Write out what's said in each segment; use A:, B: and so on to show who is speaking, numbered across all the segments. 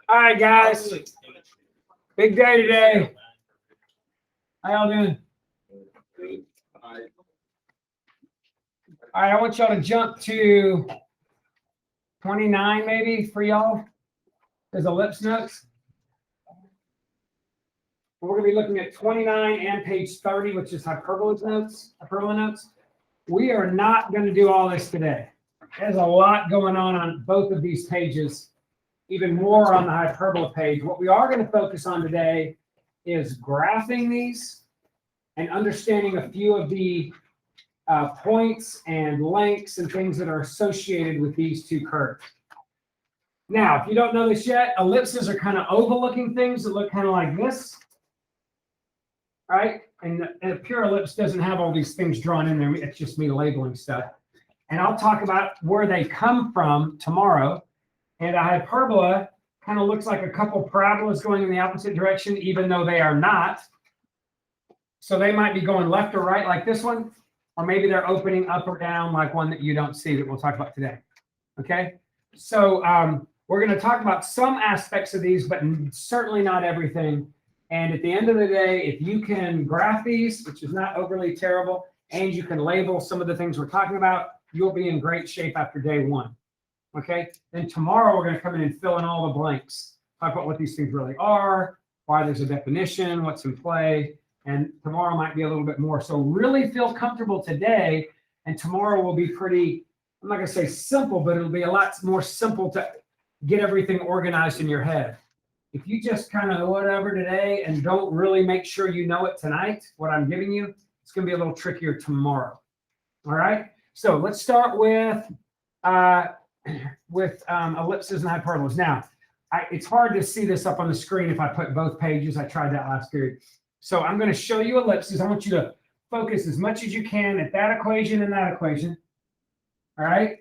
A: All right, guys. Big day today. How y'all doing? All right, I want y'all to jump to 29 maybe for y'all. There's ellipse notes. We're going to be looking at 29 and page 30, which is hyperbola notes. We are not going to do all this today. There's a lot going on both of these pages, even more on the hyperbola page. What we are going to focus on today is graphing these and understanding a few of the points and lengths and things that are associated with these two curves. Now, if you don't know this yet, ellipses are kind of oval-looking things that look kind of like this, right? And a pure ellipse doesn't have all these things drawn in there. It's just me labeling stuff. And I'll talk about where they come from tomorrow. And a hyperbola kind of looks like a couple parabolas going in the opposite direction, even though they are not. So they might be going left or right like this one, or maybe they're opening up or down like one that you don't see that we'll talk about today. Okay? So we're going to talk about some aspects of these, but certainly not everything. And at the end of the day, if you can graph these, which is not overly terrible, and you can label some of the things we're talking about, you'll be in great shape after day one. Okay? Then tomorrow we're going to come in and fill in all the blanks. Talk about what these things really are, why there's a definition, what's in play, and tomorrow might be a little bit more. So really feel comfortable today, and tomorrow will be pretty, I'm not going to say simple, but it'll be a lot more simple to get everything organized in your head. If you just kind of whatever today and don't really make sure you know it tonight, what I'm giving you, it's going to be a little trickier tomorrow. All right? So let's start with ellipses and hyperbolas. Now, it's hard to see this up on the screen if I put both pages. I tried that last period. So I'm going to show you ellipses. I want you to focus as much as you can at that equation and that equation. All right?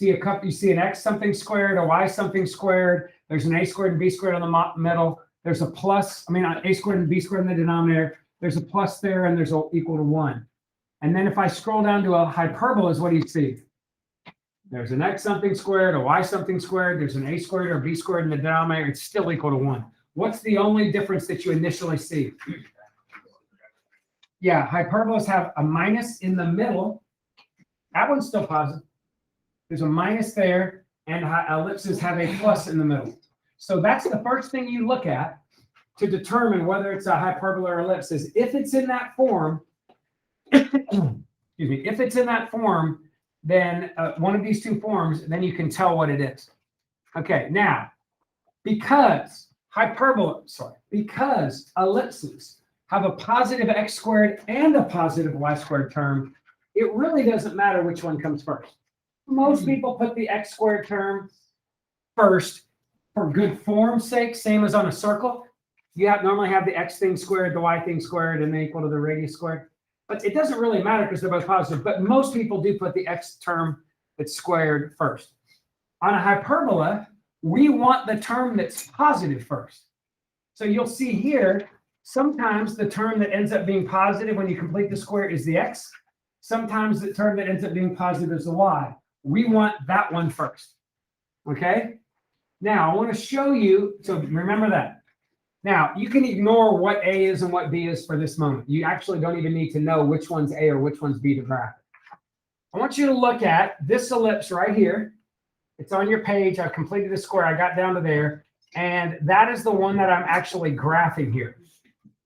A: You see an x something squared, a y something squared. There's an a squared and b squared on the middle. There's a plus, a squared and b squared in the denominator. There's a plus there, and there's an equal to 1. And then if I scroll down to a hyperbola, what do you see? There's an x something squared, a y something squared. There's an a squared or b squared in the denominator. It's still equal to 1. What's the only difference that you initially see? Yeah, hyperbolas have a minus in the middle. That one's still positive. There's a minus there, and ellipses have a plus in the middle. So that's the first thing you look at to determine whether it's a hyperbola or ellipse. Is if it's in that form, excuse me, if it's in that form, then one of these two forms, then you can tell what it is. Okay, now, because ellipses have a positive x squared and a positive y squared term, it really doesn't matter which one comes first. Most people put the x squared term first for good form's sake, same as on a circle. You normally have the x thing squared, the y thing squared, and then equal to the radius squared. But it doesn't really matter because they're both positive. But most people do put the x term that's squared first. On a hyperbola, we want the term that's positive first. So you'll see here, sometimes the term that ends up being positive when you complete the square is the x. Sometimes the term that ends up being positive is the y. We want that one first. Okay? Now, I want to show you, so remember that. Now, you can ignore what A is and what B is for this moment. You actually don't even need to know which one's A or which one's B to graph it. I want you to look at this ellipse right here. It's on your page. I've completed the square. I got down to there. And that is the one that I'm actually graphing here.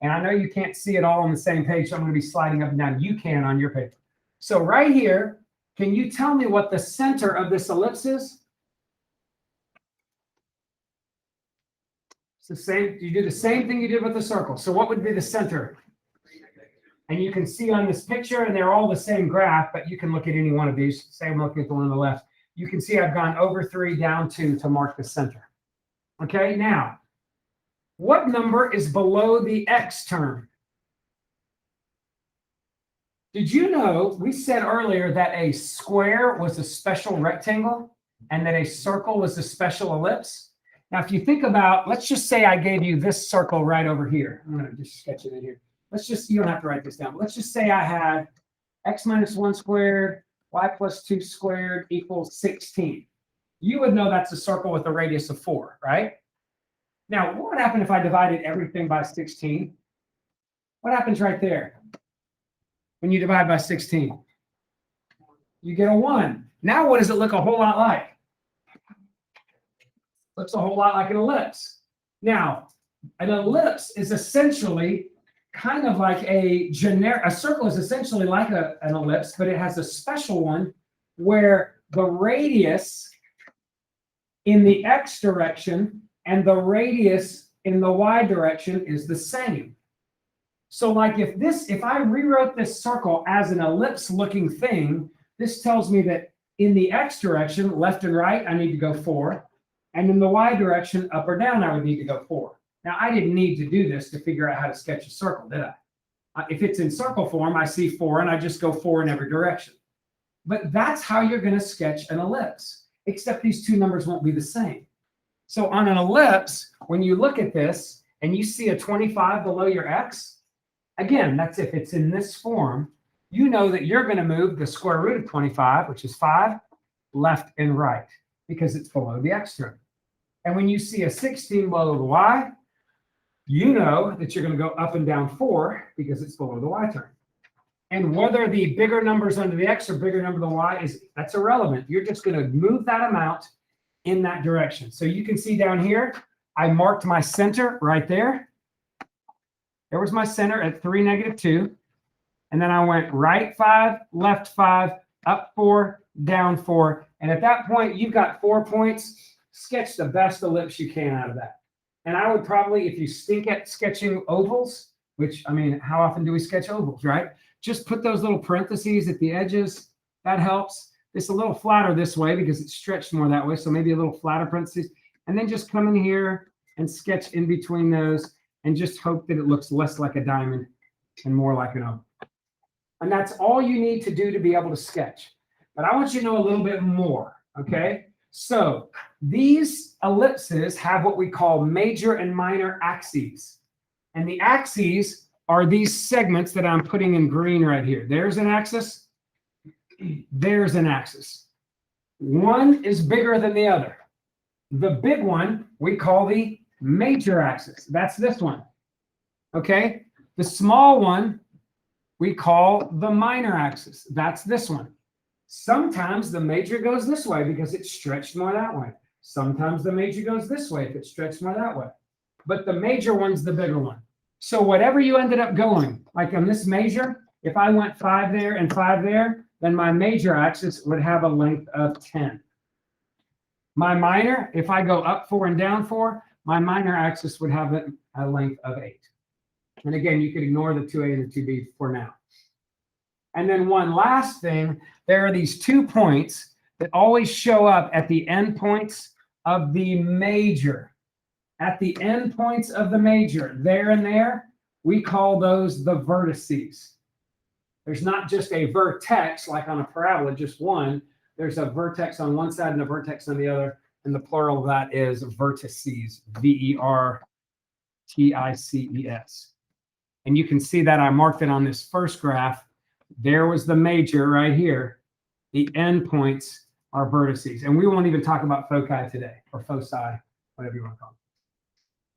A: And I know you can't see it all on the same page, so I'm going to be sliding up and down. You can on your paper. So right here, can you tell me what the center of this ellipse is? It's the same. You do the same thing you did with the circle. So what would be the center? And you can see on this picture, and they're all the same graph, but you can look at any one of these. Say I'm looking at the one on the left. You can see I've gone over 3, down 2 to mark the center. Okay, now, what number is below the x term? Did you know we said earlier that a square was a special rectangle and that a circle was a special ellipse? Now, if you think about, let's just say I gave you this circle right over here. I'm going to just sketch it in here. Let's just, you don't have to write this down, but let's just say I had x minus 1 squared, y plus 2 squared equals 16. You would know that's a circle with a radius of 4, right? Now, what would happen if I divided everything by 16? What happens right there when you divide by 16? You get a 1. Now, what does it look a whole lot like? Looks a whole lot like an ellipse. Now, an ellipse is essentially kind of like a circle is essentially like an ellipse, but it has a special one where the radius in the x direction and the radius in the y direction is the same. So like if I rewrote this circle as an ellipse looking thing, this tells me that in the x direction, left and right, I need to go 4. And in the y direction, up or down, I would need to go 4. Now, I didn't need to do this to figure out how to sketch a circle, did I? If it's in circle form, I see 4 and I just go 4 in every direction. But that's how you're going to sketch an ellipse, except these two numbers won't be the same. So on an ellipse, when you look at this and you see a 25 below your x, again, that's if it's in this form, you know that you're going to move the square root of 25, which is 5, left and right, because it's below the x term. And when you see a 16 below the y, you know that you're going to go up and down 4 because it's below the y term. And whether the bigger numbers under the x or bigger number than y that's irrelevant. You're just going to move that amount in that direction. So you can see down here, I marked my center right there. There was my center at 3, -2. And then I went right 5, left 5, up 4, down 4. And at that point, you've got 4 points. Sketch the best ellipse you can out of that. And I would probably, if you stink at sketching ovals, which, I mean, how often do we sketch ovals, right? Just put those little parentheses at the edges. That helps. It's a little flatter this way because it's stretched more that way. So maybe a little flatter parentheses. And then just come in here and sketch in between those and just hope that it looks less like a diamond and more like an oval. And that's all you need to do to be able to sketch. But I want you to know a little bit more, okay? So these ellipses have what we call major and minor axes. And the axes are these segments that I'm putting in green right here. There's an axis. There's an axis. One is bigger than the other. The big one we call the major axis. That's this one, okay? The small one we call the minor axis. That's this one. Sometimes the major goes this way because it's stretched more that way. Sometimes the major goes this way if it's stretched more that way. But the major one's the bigger one. So whatever you ended up going, like on this major, if I went 5 there and 5 there, then my major axis would have a length of 10. My minor, if I go up 4 and down 4, my minor axis would have a length of 8. And again, you could ignore the 2A and the 2B for now. And then one last thing, there are these 2 points that always show up at the end points of the major. At the end points of the major, there and there, we call those the vertices. There's not just a vertex like on a parabola, just one. There's a vertex on one side and a vertex on the other. And the plural of that is vertices, V-E-R-T-I-C-E-S. And you can see that I marked it on this first graph. There was the major right here. The endpoints are vertices. And we won't even talk about foci today, or foci, whatever you want to call them.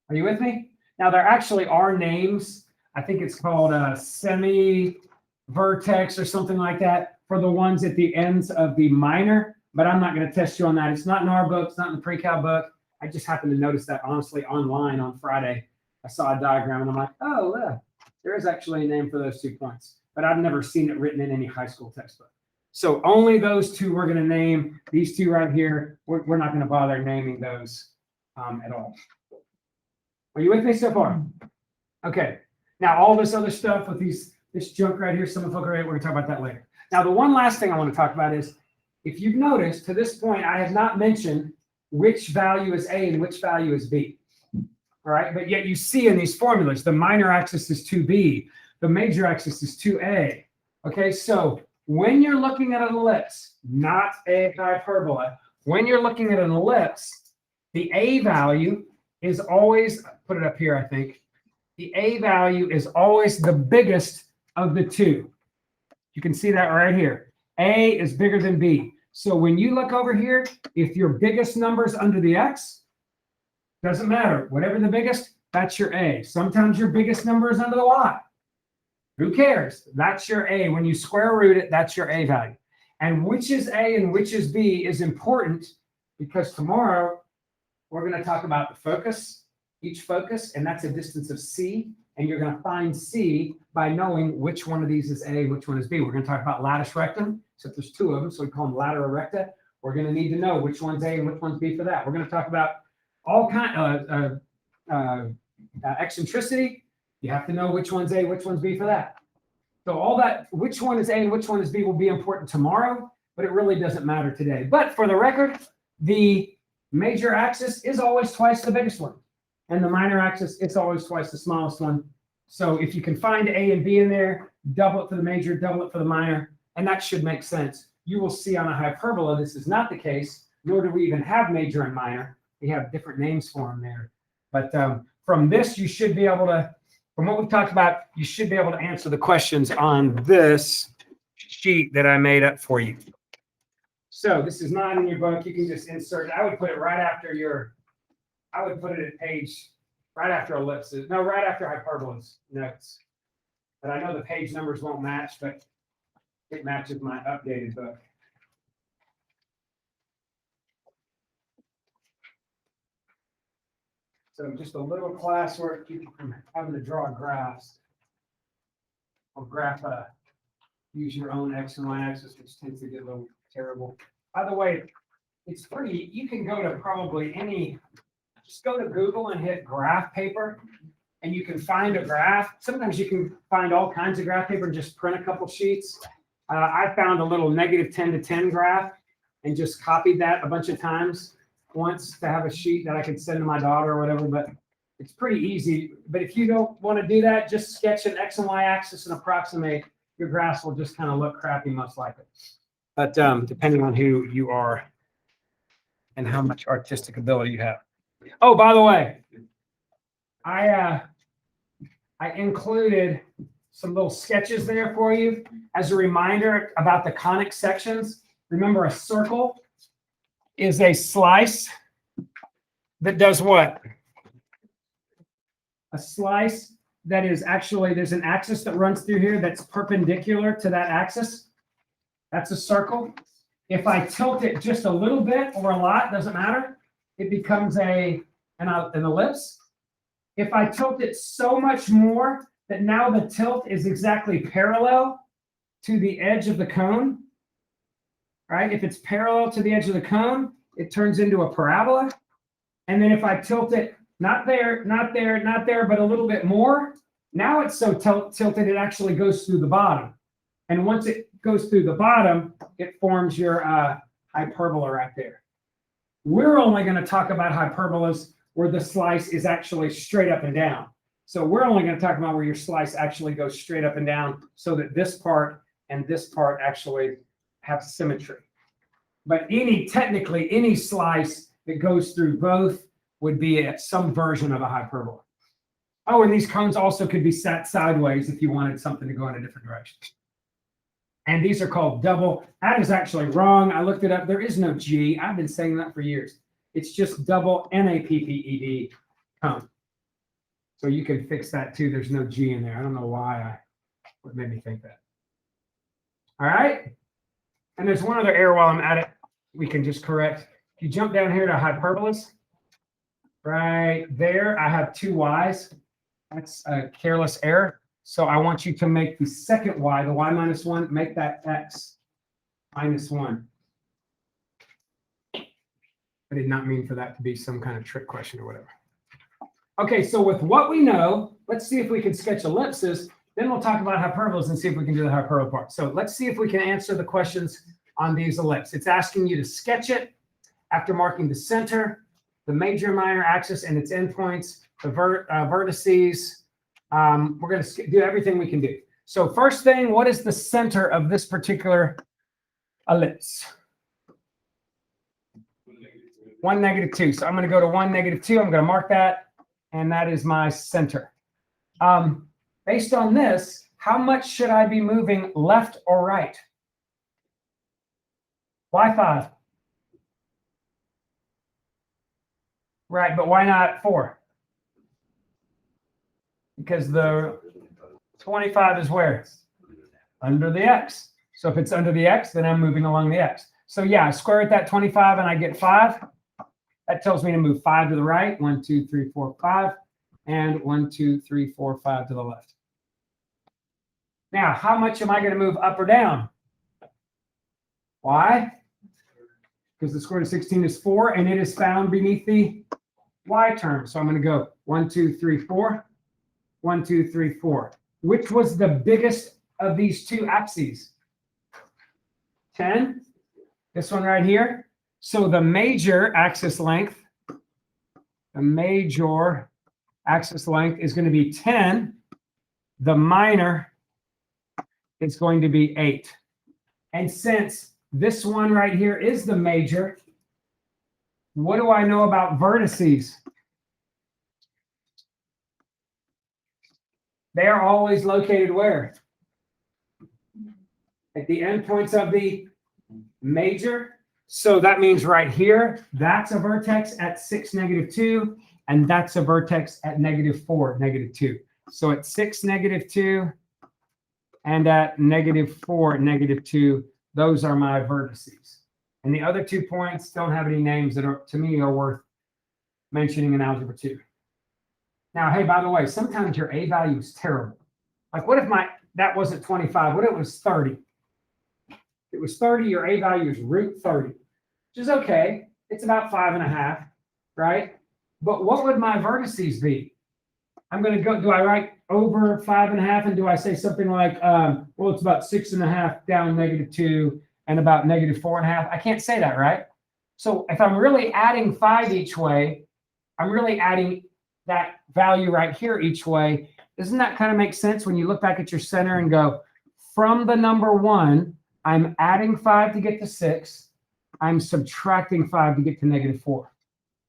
A: Are you with me? Now, there actually are names. I think it's called a semi-vertex or something like that for the ones at the ends of the minor. But I'm not going to test you on that. It's not in our book. It's not in the pre-cal book. I just happened to notice that, honestly, online on Friday. I saw a diagram, and I'm like, oh, yeah, there is actually a name for those 2 points. But I've never seen it written in any high school textbook. So only those 2 we're going to name. These 2 right here, we're not going to bother naming those at all. Are you with me so far? Okay. Now, all this other stuff with this junk right here, some of the folk, we're going to talk about that later. Now, the one last thing I want to talk about is, if you've noticed, to this point, I have not mentioned which value is A and which value is B. All right, but yet you see in these formulas, the minor axis is 2B, the major axis is 2A. Okay, so when you're looking at an ellipse, not a hyperbola, when you're looking at an ellipse, the A value is always, put it up here, I think. The A value is always the biggest of the two. You can see that right here. A is bigger than B. So when you look over here, if your biggest number is under the X, doesn't matter. Whatever the biggest, that's your A. Sometimes your biggest number is under the Y. Who cares? That's your A. When you square root it, that's your A value. And which is A and which is B is important because tomorrow we're going to talk about the focus, each focus, and that's a distance of C. And you're going to find C by knowing which one of these is A, which one is B. We're going to talk about latus rectum, except there's two of them, so we call them lateral recta. We're going to need to know which one's A and which one's B for that. We're going to talk about all kind of eccentricity. You have to know which one's A, which one's B for that. So all that, which one is A and which one is B will be important tomorrow, but it really doesn't matter today. But for the record, the major axis is always twice the biggest one. And the minor axis, it's always twice the smallest one. So if you can find A and B in there, double it for the major, double it for the minor, and that should make sense. You will see on a hyperbola, this is not the case, nor do we even have major and minor. We have different names for them there. But from this, you should be able to, from what we've talked about, you should be able to answer the questions on this sheet that I made up for you. So this is not in your book. You can just insert it. I would put it right after your, I would put it at page, right after ellipses. No, right after hyperbolas notes. But I know the page numbers won't match, but it matches my updated book. So just a little classwork, keep you from having to draw graphs. Or use your own X and Y axis, which tends to get a little terrible. By the way, it's pretty, you can go to probably any, just go to Google and hit graph paper, and you can find a graph. Sometimes you can find all kinds of graph paper and just print a couple sheets. I found a little -10 to 10 graph and just copied that a bunch of times once to have a sheet that I could send to my daughter or whatever, but it's pretty easy. But if you don't want to do that, just sketch an X and Y axis and approximate. Your graphs will just kind of look crappy most likely. But depending on who you are and how much artistic ability you have. Oh, by the way, I included some little sketches there for you as a reminder about the conic sections. Remember, a circle is a slice that does what? A slice that is actually, there's an axis that runs through here that's perpendicular to that axis. That's a circle. If I tilt it just a little bit or a lot, doesn't matter, it becomes an ellipse. If I tilt it so much more that now the tilt is exactly parallel to the edge of the cone, right? If it's parallel to the edge of the cone, it turns into a parabola. And then if I tilt it not there, not there, not there, but a little bit more, now it's so tilted it actually goes through the bottom. And once it goes through the bottom, it forms your hyperbola right there. We're only going to talk about hyperbolas where the slice is actually straight up and down. So we're only going to talk about where your slice actually goes straight up and down so that this part and this part actually have symmetry. But technically any slice that goes through both would be some version of a hyperbola. Oh, and these cones also could be set sideways if you wanted something to go in a different direction. And these are called double. That is actually wrong. I looked it up. There is no G. I've been saying that for years. It's just double NAPPED cone. So you can fix that too. There's no G in there. I don't know why what made me think that. All right. And there's one other error while I'm at it. We can just correct. If you jump down here to hyperbolas, right there, I have two Y's. That's a careless error. So I want you to make the second Y, the Y minus 1, make that X minus 1. I did not mean for that to be some kind of trick question or whatever. Okay, so with what we know, let's see if we can sketch ellipses. Then we'll talk about hyperbolas and see if we can do the hyperbola part. So let's see if we can answer the questions on these ellipses. It's asking you to sketch it after marking the center, the major and minor axis and its endpoints, the vertices. We're going to do everything we can do. So first thing, what is the center of this particular ellipse? 1, -2. So I'm going to go to 1, -2. I'm going to mark that, and that is my center. Based on this, how much should I be moving left or right? Why 5? Right, but why not 4? Because the 25 is where? Under the x. So if it's under the x, then I'm moving along the x. So yeah, I square root that 25 and I get 5. That tells me to move 5 to the right. 1, 2, 3, 4, 5. And 1, 2, 3, 4, 5 to the left. Now, how much am I going to move up or down? Why? Because the square root of 16 is 4, and it is found beneath the y term. So I'm going to go 1, 2, 3, 4. 1, 2, 3, 4. Which was the biggest of these two axes? 10. This one right here. So the major axis length, is going to be 10. The minor is going to be 8. And since this one right here is the major, what do I know about vertices? They are always located where? At the endpoints of the major. So that means right here, that's a vertex at 6, -2, and that's a vertex at -4, -2. So at 6, -2, and at -4, -2, those are my vertices. And the other 2 points don't have any names that are, to me, are worth mentioning in Algebra 2. Now, hey, by the way, sometimes your A value is terrible. Like, what if that wasn't 25? What if it was 30? If it was 30, your A value is root 30, which is okay. It's about 5.5, right? But what would my vertices be? I'm going to go, do I write over 5.5, and do I say something like, well, it's about 6.5 down -2 and about -4.5? I can't say that, right? So if I'm really adding 5 each way, I'm really adding that value right here each way. Doesn't that kind of make sense when you look back at your center and go, from the number 1, I'm adding 5 to get to 6. I'm subtracting 5 to get to -4.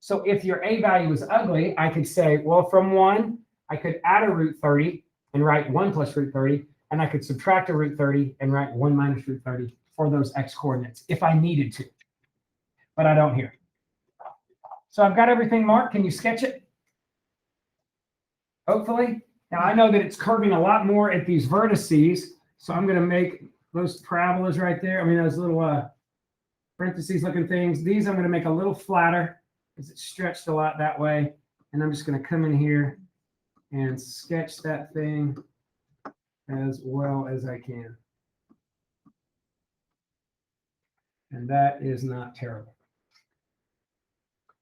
A: So if your A value is ugly, I could say, well, from 1, I could add a root 30 and write 1 plus root 30, and I could subtract a root 30 and write 1 minus root 30 for those x coordinates if I needed to. But I don't here. So I've got everything marked. Can you sketch it? Hopefully. Now I know that it's curving a lot more at these vertices, so I'm going to make those parabolas right there. I mean, those little parentheses looking things. These I'm going to make a little flatter because it's stretched a lot that way. And I'm just going to come in here and sketch that thing as well as I can. And that is not terrible.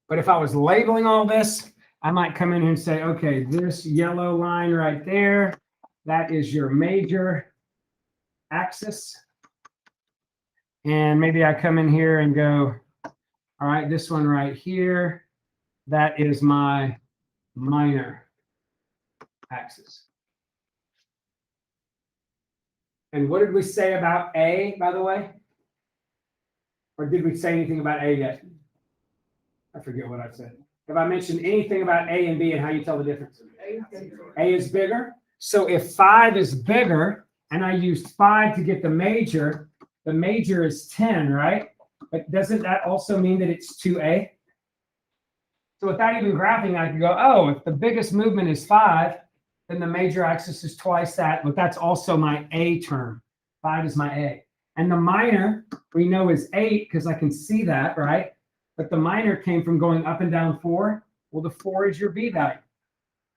A: But if I was labeling all this, I might come in here and say, okay, this yellow line right there, that is your major axis. And maybe I come in here and go, all right, this one right here, that is my minor axis. And what did we say about A, by the way? Or did we say anything about A yet? I forget what I said. Have I mentioned anything about A and B and how you tell the difference? A is bigger. So if 5 is bigger, and I used 5 to get the major is 10, right? But doesn't that also mean that it's 2A? So without even graphing, I could go, oh, if the biggest movement is 5, then the major axis is twice that, but that's also my A term. 5 is my A. And the minor, we know, is 8 because I can see that, right? But the minor came from going up and down 4. Well, the 4 is your B value.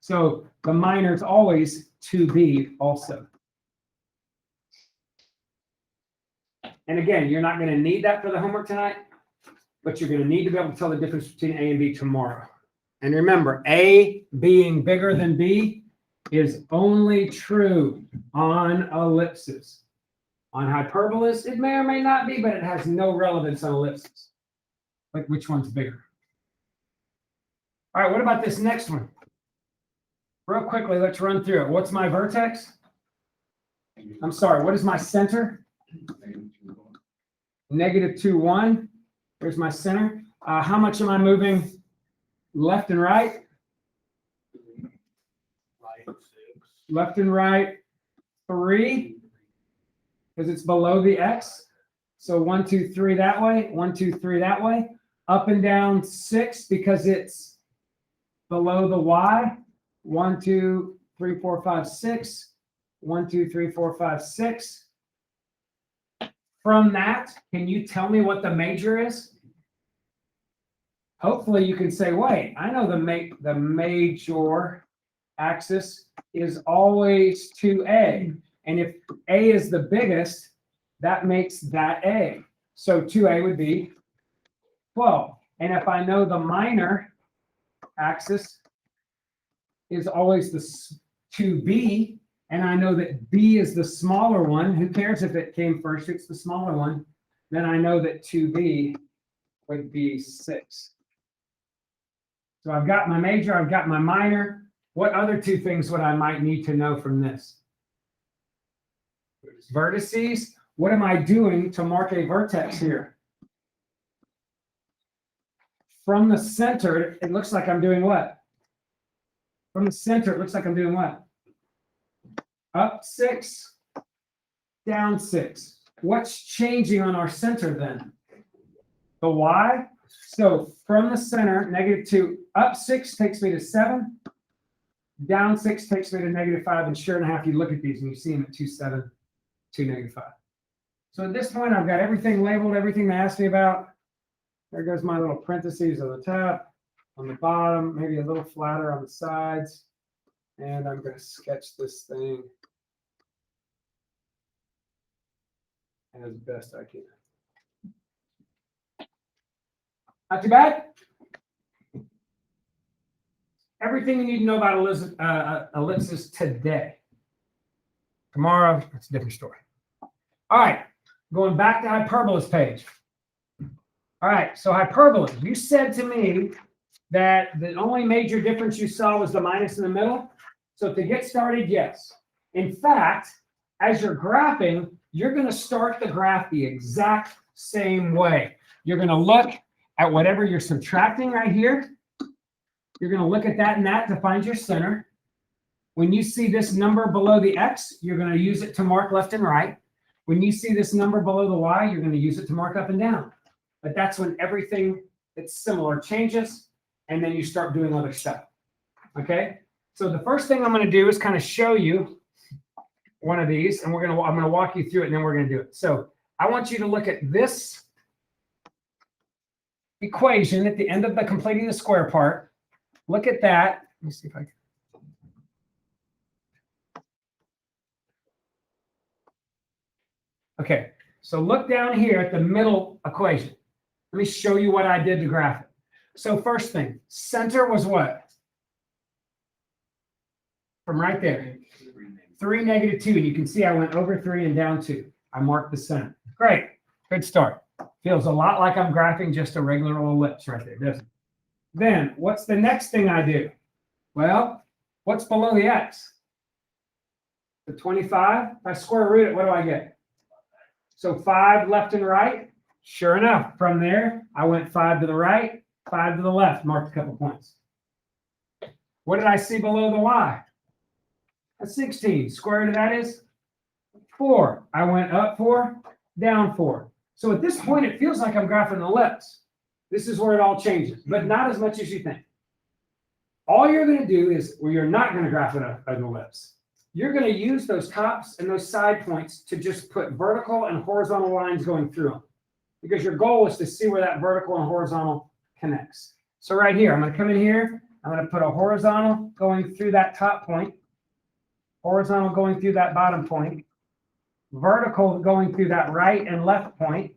A: So the minor is always 2B also. And again, you're not going to need that for the homework tonight, but you're going to need to be able to tell the difference between A and B tomorrow. And remember, A being bigger than B is only true on ellipses. On hyperbolas, it may or may not be, but it has no relevance on ellipses. Like which one's bigger? All right, what about this next one? Real quickly, let's run through it. What's my vertex? I'm sorry, what is my center? Negative 2, 1. There's my center. How much am I moving left and right? Left and right, 3, because it's below the x. So 1, 2, 3 that way, 1, 2, 3 that way. Up and down 6 because it's below the y. 1, 2, 3, 4, 5, 6. 1, 2, 3, 4, 5, 6. From that, can you tell me what the major is? Hopefully you can say, wait, I know the major axis is always 2a. And if a is the biggest, that makes that a. So 2a would be 12. And if I know the minor axis is always the 2b, and I know that b is the smaller one, who cares if it came first, it's the smaller one, then I know that 2b would be 6. So I've got my major, I've got my minor. What other two things would I might need to know from this? Vertices. What am I doing to mark a vertex here? From the center, it looks like I'm doing what? From the center, it looks like I'm doing what? Up 6, down 6. What's changing on our center then? The y. So from the center, negative 2, up 6 takes me to 7. Down 6 takes me to negative 5. And sure enough, you look at these and you see them at 2, 7, 2, negative 5. So at this point, I've got everything labeled, everything they asked me about. There goes my little parentheses on the top, on the bottom, maybe a little flatter on the sides. And I'm going to sketch this thing as best I can. Not too bad. Everything you need to know about ellipses today. Tomorrow, it's a different story. All right, going back to hyperbolas page. All right, so hyperbolas. You said to me that the only major difference you saw was the minus in the middle. So to get started, yes. In fact, as you're graphing, you're going to start the graph the exact same way. You're going to look at whatever you're subtracting right here. You're going to look at that and that to find your center. When you see this number below the x, you're going to use it to mark left and right. When you see this number below the y, you're going to use it to mark up and down. But that's when everything that's similar changes, and then you start doing other stuff. Okay? So the first thing I'm going to do is kind of show you one of these, and I'm going to walk you through it, and then we're going to do it. So I want you to look at this equation at the end of the completing the square part. Look at that. Let me see if I can. Okay, so look down here at the middle equation. Let me show you what I did to graph it. So first thing, center was what? From right there. 3, negative 2. And you can see I went over 3 and down 2. I marked the center. Great. Good start. Feels a lot like I'm graphing just a regular old ellipse right there, doesn't it? Then what's the next thing I do? Well, what's below the x? The 25. If I square root it, what do I get? So 5 left and right. Sure enough, from there, I went 5 to the right, 5 to the left, marked a couple points. What did I see below the y? A 16. Square root of that is 4. I went up 4, down 4. So at this point, it feels like I'm graphing an ellipse. This is where it all changes, but not as much as you think. All you're going to do is, well, you're not going to graph an ellipse. You're going to use those tops and those side points to just put vertical and horizontal lines going through them. Because your goal is to see where that vertical and horizontal connects. So right here, I'm going to come in here. I'm going to put a horizontal going through that top point, horizontal going through that bottom point, vertical going through that right and left point,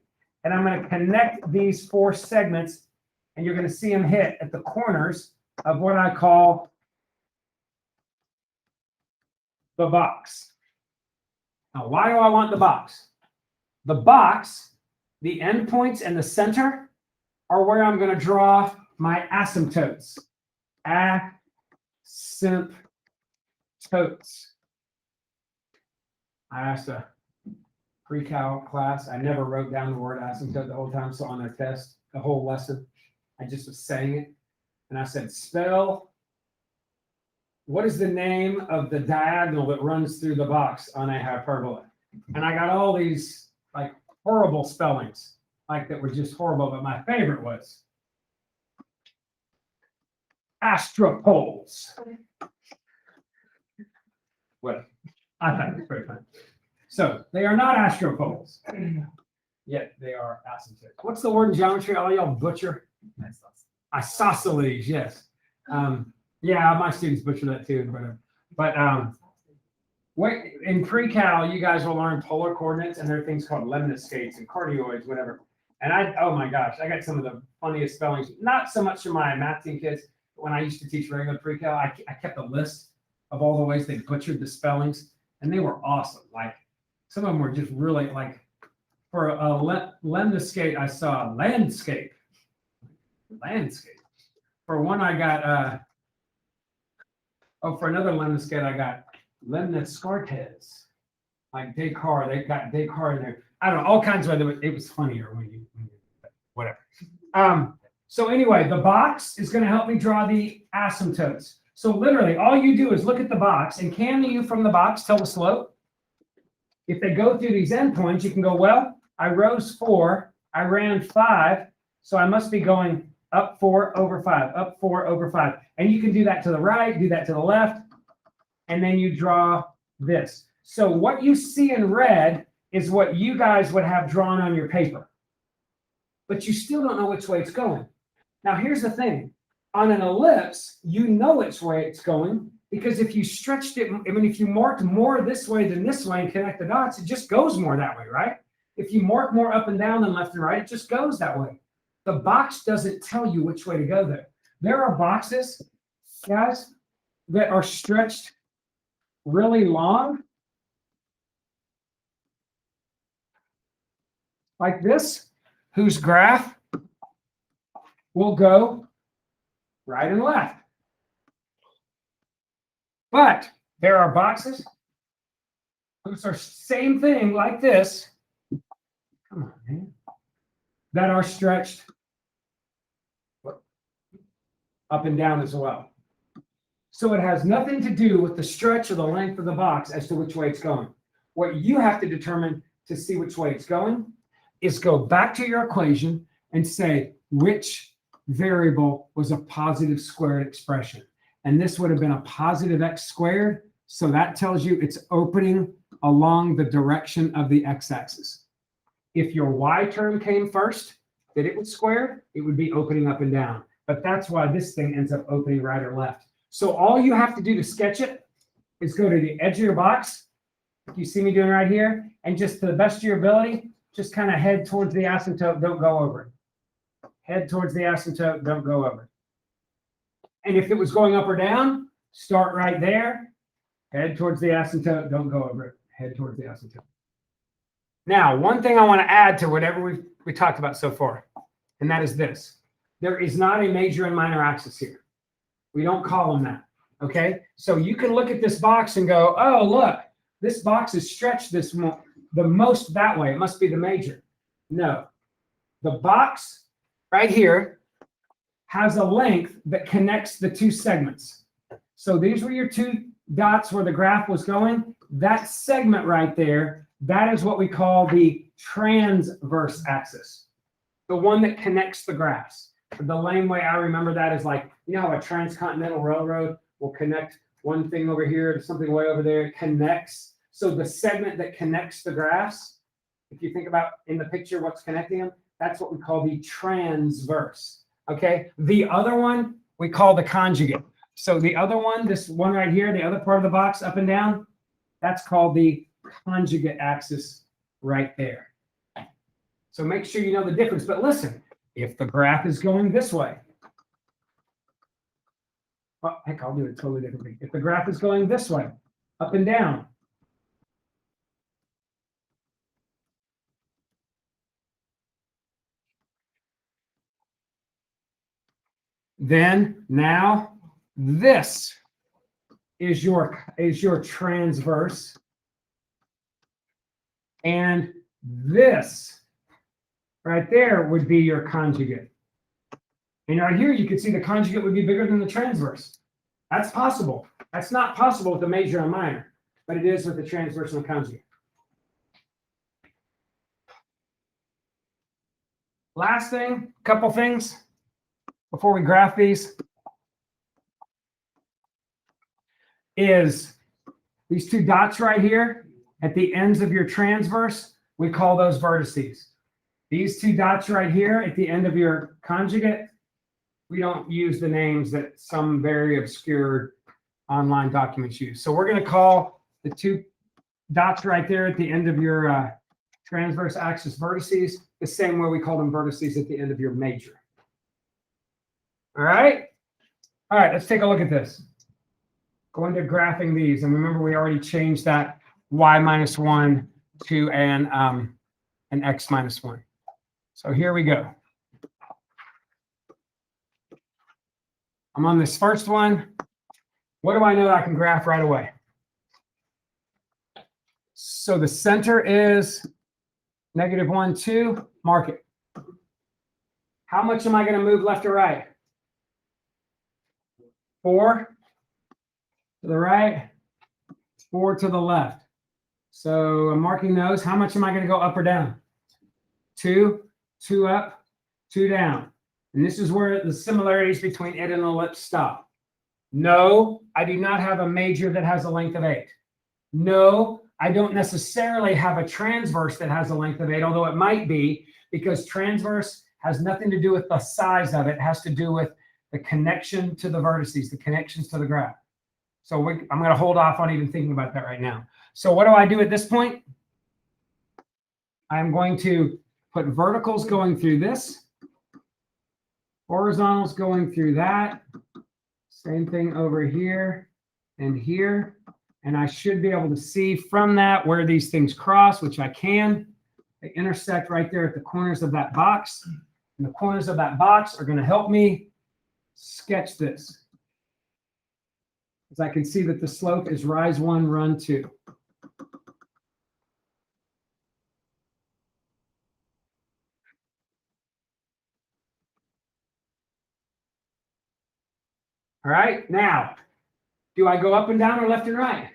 A: and I'm going to connect these 4 segments, and you're going to see them hit at the corners of what I call the box. Now, why do I want the box? The box, the endpoints and the center are where I'm going to draw my asymptotes. Asymptotes. I asked a pre-cal class. I never wrote down the word asymptote the whole time. So on their test, the whole lesson, I just was saying it. And I said, spell, what is the name of the diagonal that runs through the box on a hyperbola? And I got all these like horrible spellings, like that were just horrible. But my favorite was astropoles. Well, I thought it was pretty fun. So they are not astropoles, yet they are asymptotes. What's the word in geometry? All y'all butcher? Isosceles, yes. Yeah, my students butcher that too. But wait, in pre-cal, you guys will learn polar coordinates, and there are things called lemniscates and cardioids, whatever. And oh my gosh, I got some of the funniest spellings. Not so much for my math team kids, but when I used to teach regular pre-cal, I kept a list of all the ways they butchered the spellings, and they were awesome. Like some of them were just really like, for a lemniscate, I saw landscape. Landscape. For one, I got for another lemniscate, I got lemniscartes. Like Descartes, they got Descartes in there. I don't know, all kinds of it was funnier when you whatever. So anyway, the box is going to help me draw the asymptotes. So literally, all you do is look at the box, and can you from the box tell the slope? If they go through these endpoints, you can go, well, I rose 4, I ran 5, so I must be going up 4 over 5, up 4 over 5. And you can do that to the right, do that to the left, and then you draw this. So what you see in red is what you guys would have drawn on your paper. But you still don't know which way it's going. Now, here's the thing. On an ellipse, you know which way it's going, because if you stretched it, I mean, if you marked more this way than this way and connect the dots, it just goes more that way, right? If you mark more up and down than left and right, it just goes that way. The box doesn't tell you which way to go there. There are boxes, guys, that are stretched really long, like this, whose graph will go right and left. But there are boxes whose are same thing like this, come on, man, that are stretched up and down as well. So it has nothing to do with the stretch or the length of the box as to which way it's going. What you have to determine to see which way it's going is go back to your equation and say which variable was a positive squared expression. And this would have been a positive x squared. So that tells you it's opening along the direction of the x-axis. If your y term came first, that it was squared, it would be opening up and down. But that's why this thing ends up opening right or left. So all you have to do to sketch it is go to the edge of your box, like you see me doing right here, and just to the best of your ability, just kind of head towards the asymptote, don't go over it. Head towards the asymptote, don't go over it. And if it was going up or down, start right there, head towards the asymptote, don't go over it, head towards the asymptote. Now, one thing I want to add to whatever we talked about so far, and that is this. There is not a major and minor axis here. We don't call them that, okay? So you can look at this box and go, oh, look, this box is stretched the most that way. It must be the major. No. The box right here has a length that connects the two segments. So these were your two dots where the graph was going. That segment right there, that is what we call the transverse axis, the one that connects the graphs. The lame way I remember that is like, you know how a transcontinental railroad will connect one thing over here to something way over there, it connects. So the segment that connects the graphs, if you think about in the picture what's connecting them, that's what we call the transverse, okay? The other one we call the conjugate. So the other one, this one right here, the other part of the box up and down, that's called the conjugate axis right there. So make sure you know the difference. But listen, if the graph is going this way, well, heck, I'll do it totally differently. If the graph is going this way, up and down, then now this is your transverse And this right there would be your conjugate. And right here, you can see the conjugate would be bigger than the transverse. That's possible. That's not possible with the major and minor, but it is with the transverse and the conjugate. Last thing, couple things before we graph these is these two dots right here at the ends of your transverse, we call those vertices. These two dots right here at the end of your conjugate, we don't use the names that some very obscure online documents use. So we're going to call the two dots right there at the end of your transverse axis vertices the same way we call them vertices at the end of your major. All right? All right, let's take a look at this. Go into graphing these. And remember, we already changed that y minus 1 to an x minus 1. So here we go. I'm on this first one. What do I know I can graph right away? So the center is -1, 2. Mark it. How much am I going to move left or right? 4 to the right, 4 to the left. So I'm marking those. How much am I going to go up or down? 2, 2 up, 2 down. And this is where the similarities between it and an ellipse stop. No, I do not have a major that has a length of 8. No, I don't necessarily have a transverse that has a length of 8, although it might be, because transverse has nothing to do with the size of it. It has to do with the connection to the vertices, the connections to the graph. So I'm going to hold off on even thinking about that right now. So what do I do at this point? I'm going to put verticals going through this, horizontals going through that, same thing over here and here. And I should be able to see from that where these things cross, which I can. They intersect right there at the corners of that box. And the corners of that box are going to help me sketch this. As I can see that the slope is rise 1, run 2. All right, now, do I go up and down or left and right?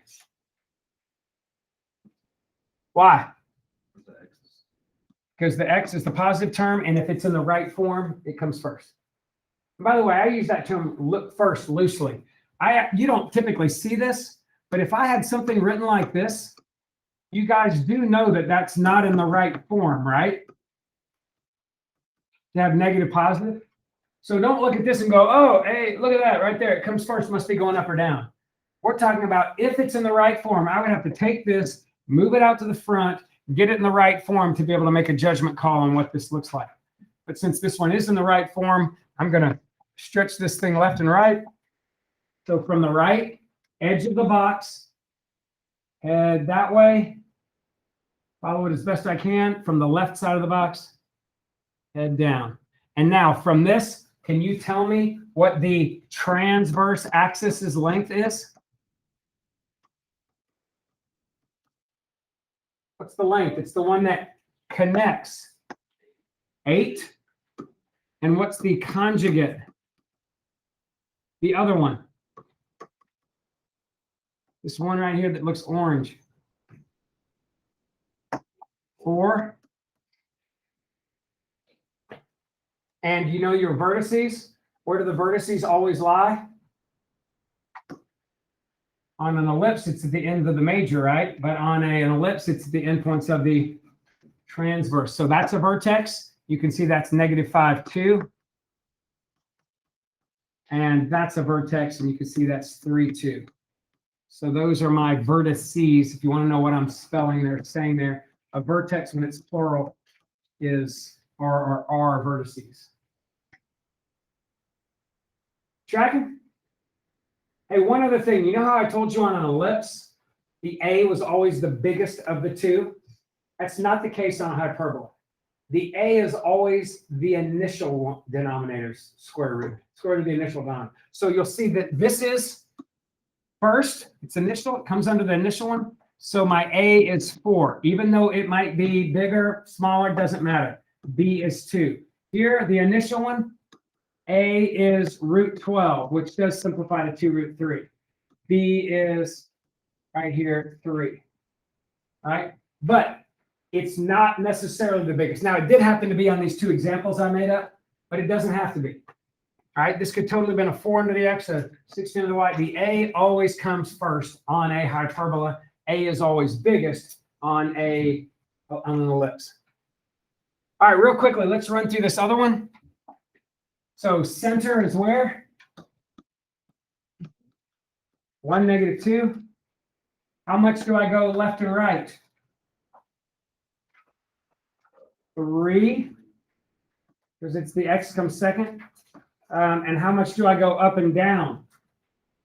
A: Why? Because the x is the positive term, and if it's in the right form, it comes first. And by the way, I use that term look first loosely. You don't typically see this, but if I had something written like this, you guys do know that that's not in the right form, right? To have negative, positive. So don't look at this and go, oh, hey, look at that right there. It comes first, must be going up or down. We're talking about if it's in the right form, I would have to take this, move it out to the front, get it in the right form to be able to make a judgment call on what this looks like. But since this one is in the right form, I'm going to stretch this thing left and right. So from the right edge of the box, head that way, follow it as best I can. From the left side of the box, head down. And now from this, can you tell me what the transverse axis's length is? What's the length? It's the one that connects. 8. And what's the conjugate? The other one. This one right here that looks orange. 4. And you know your vertices? Where do the vertices always lie? On an ellipse, it's at the end of the major, right? But on an ellipse, it's at the endpoints of the transverse. So that's a vertex. You can see that's -5, 2. And that's a vertex, and you can see that's 3, 2. So those are my vertices. If you want to know what I'm spelling there, saying there, a vertex when it's plural is R vertices. Tracking? Hey, one other thing. You know how I told you on an ellipse, the A was always the biggest of the two? That's not the case on a hyperbola. The A is always the initial denominator's square root of the initial denominator. So you'll see that this is first, it's initial, it comes under the initial one. So my A is 4. Even though it might be bigger, smaller, doesn't matter. B is 2. Here, the initial one, A is root 12, which does simplify to 2 root 3. B is right here, 3. All right? But it's not necessarily the biggest. Now, it did happen to be on these two examples I made up, but it doesn't have to be. All right, this could totally have been a 4 into the x, a 16 into the y. The A always comes first on a hyperbola. A is always biggest on an ellipse. All right, real quickly, let's run through this other one. So center is where? 1, -2. How much do I go left and right? 3, because it's the x comes second. And how much do I go up and down?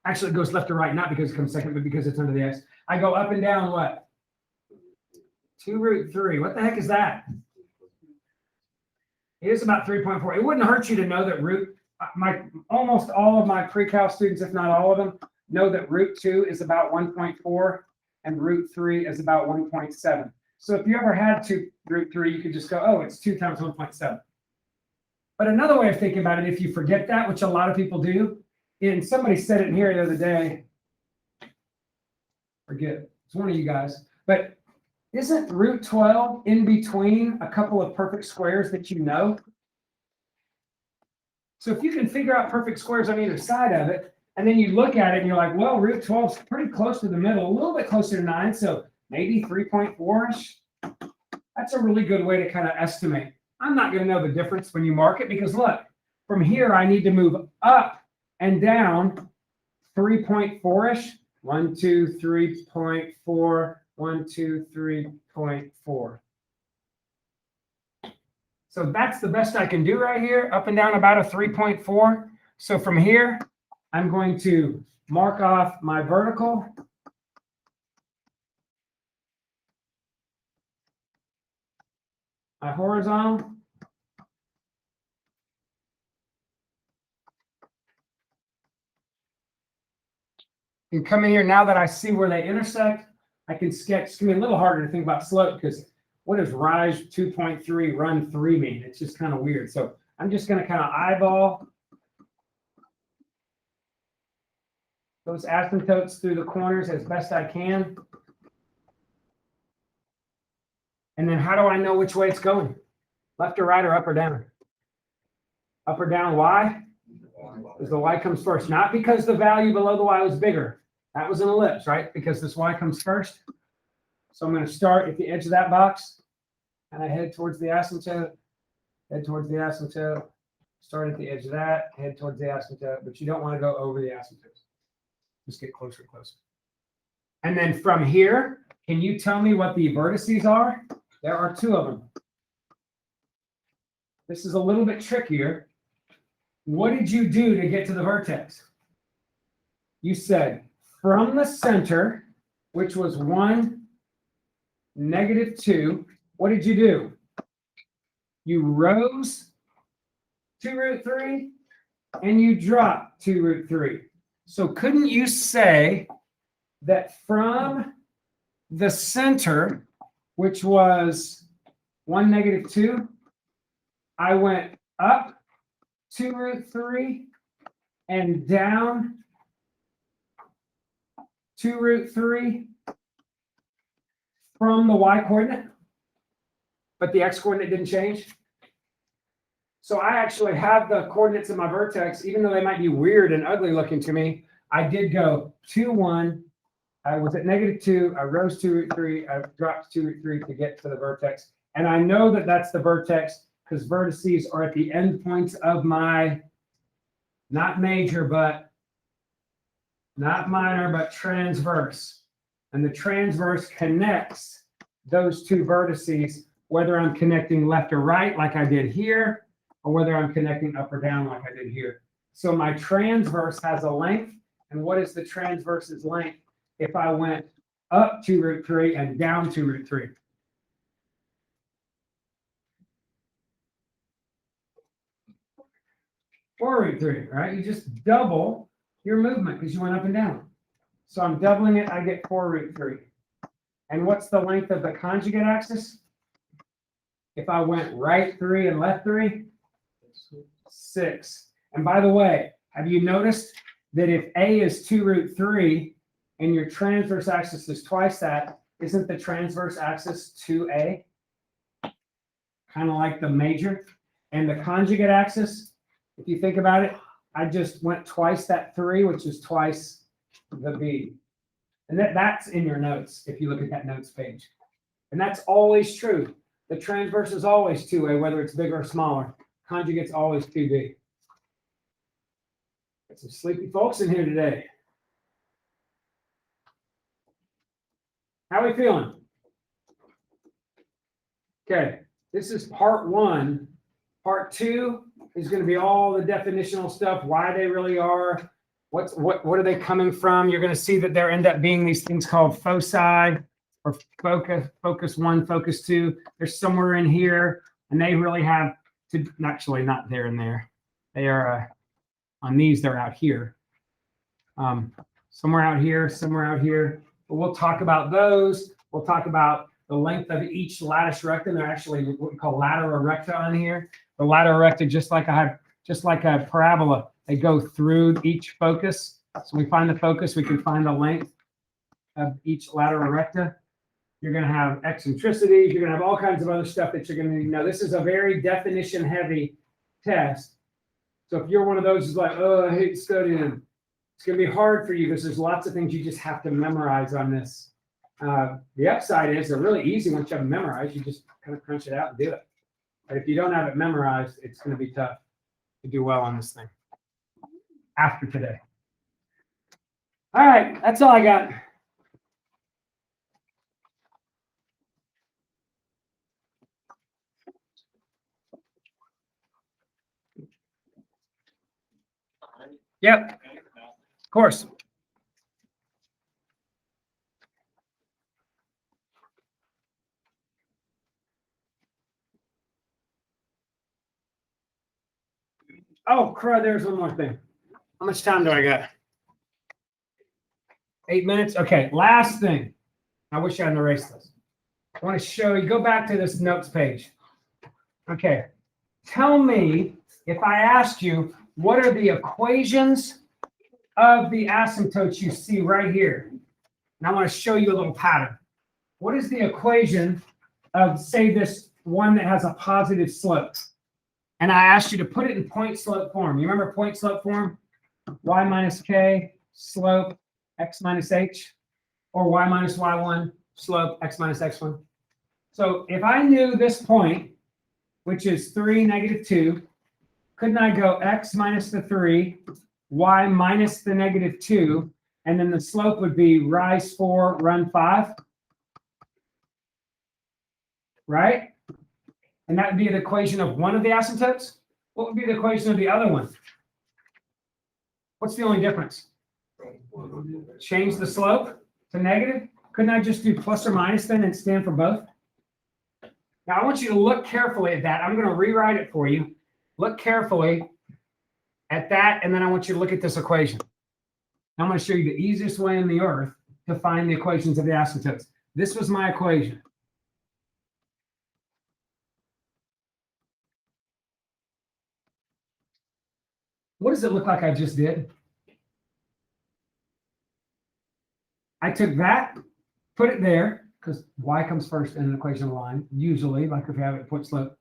A: Actually, it goes left to right, not because it comes second, but because it's under the x. I go up and down what? 2 root 3. What the heck is that? It is about 3.4. It wouldn't hurt you to know that almost all of my pre-cal students, if not all of them, know that root 2 is about 1.4 and root 3 is about 1.7. So if you ever had 2 root 3, you could just go, oh, it's 2 times 1.7. But another way of thinking about it, if you forget that, which a lot of people do, and somebody said it in here the other day, forget, it's one of you guys, but isn't root 12 in between a couple of perfect squares that you know? So if you can figure out perfect squares on either side of it, and then you look at it and you're like, well, root 12 is pretty close to the middle, a little bit closer to 9, so maybe 3.4-ish. That's a really good way to kind of estimate. I'm not going to know the difference when you mark it because look, from here I need to move up and down 3.4-ish. 1, 2, 3.4, 1, 2, 3.4. So that's the best I can do right here, up and down about a 3.4. So from here, I'm going to mark off my vertical. My horizontal. And come in here, now that I see where they intersect, I can sketch. It's going to be a little harder to think about slope because what does rise 2.3 run 3 mean? It's just kind of weird. So I'm just going to kind of eyeball those asymptotes through the corners as best I can. And then how do I know which way it's going? Left or right or up or down? Up or down, why? Because the y comes first. Not because the value below the y was bigger. That was an ellipse, right? Because this y comes first. So I'm going to start at the edge of that box. And I head towards the asymptote. Head towards the asymptote. Start at the edge of that. Head towards the asymptote. But you don't want to go over the asymptote. Just get closer and closer. And then from here, can you tell me what the vertices are? There are 2 of them. This is a little bit trickier. What did you do to get to the vertex? You said from the center, which was 1, -2, what did you do? You rose 2 root 3 and you dropped 2 root 3. So couldn't you say that from the center, which was 1, -2, I went up 2 root 3 and down 2 root 3 from the y coordinate, but the x coordinate didn't change. So I actually have the coordinates of my vertex, even though they might be weird and ugly looking to me. I did go 2, 1. I was at -2. I rose 2 root 3. I dropped 2 root 3 to get to the vertex. And I know that that's the vertex because vertices are at the end points of my, not major, but not minor, but transverse. And the transverse connects those 2 vertices, whether I'm connecting left or right like I did here, or whether I'm connecting up or down like I did here. So my transverse has a length. And what is the transverse's length if I went up 2 root 3 and down 2 root 3? Four root 3, right? You just double your movement because you went up and down. So I'm doubling it, I get 4 root 3. And what's the length of the conjugate axis? If I went right 3 and left 3, 6. And by the way, have you noticed that if A is 2 root 3 and your transverse axis is twice that, isn't the transverse axis 2A? Kind of like the major. And the conjugate axis, if you think about it, I just went twice that 3, which is twice the B. And that's in your notes if you look at that notes page. And that's always true. The transverse is always 2A, whether it's bigger or smaller. Conjugate's always 2B. Got some sleepy folks in here today. How are we feeling? Okay, this is part 1. Part 2 is going to be all the definitional stuff, why they really are, what are they coming from. You're going to see that there end up being these things called foci or focus 1, focus 2. They're somewhere in here, and they really have to, actually not there and there. They are on these, they're out here. Somewhere out here, somewhere out here. But we'll talk about those. We'll talk about the length of each lattice rectum. They're actually what we call latera recta on here. The latera recta, just like a parabola, they go through each focus. So we find the focus, we can find the length of each latera recta. You're going to have eccentricities. You're going to have all kinds of other stuff that you're going to need to know. This is a very definition-heavy test. So if you're one of those who's like, oh, I hate studying, it's going to be hard for you because there's lots of things you just have to memorize on this. The upside is they're really easy once you have them memorized. You just kind of crunch it out and do it. But if you don't have it memorized, it's going to be tough to do well on this thing after today. All right, that's all I got. Yep, of course. Oh, crud, there's one more thing. How much time do I got? 8 minutes? Okay, last thing. I wish I hadn't erased this. I want to show you, go back to this notes page. Okay, tell me if I asked you, what are the equations of the asymptotes you see right here? And I want to show you a little pattern. What is the equation of, say, this one that has a positive slope? And I asked you to put it in point slope form. You remember point slope form? Y minus k, slope, x minus h, or y minus y1, slope, x minus x1. So if I knew this point, which is 3, negative 2, couldn't I go x minus the 3, y minus the negative 2, and then the slope would be rise 4, run 5? Right? And that would be the equation of one of the asymptotes. What would be the equation of the other one? What's the only difference? Change the slope to negative. Couldn't I just do plus or minus then and stand for both? Now I want you to look carefully at that. I'm going to rewrite it for you. Look carefully at that, and then I want you to look at this equation. I'm going to show you the easiest way in the earth to find the equations of the asymptotes. This was my equation. What does it look like I just did? I took that, put it there, because y comes first in an equation of line, usually, like if you have it point slope.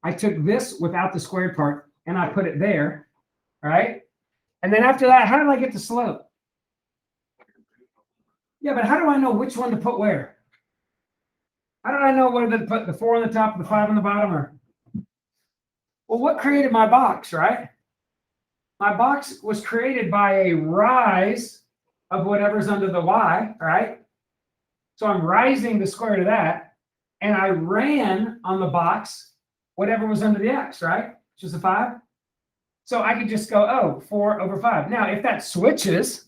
A: I took this without the squared part, and I put it there, right? And then after that, how did I get the slope? Yeah, but how do I know which one to put where? How did I know whether to put the 4 on the top and the 5 on the bottom? Or, well, what created my box, right? My box was created by a rise of whatever's under the y, right? So I'm rising the square root of that, and I ran on the box whatever was under the x, right? Which is a 5. So I could just go, oh, 4 over 5. Now, if that switches,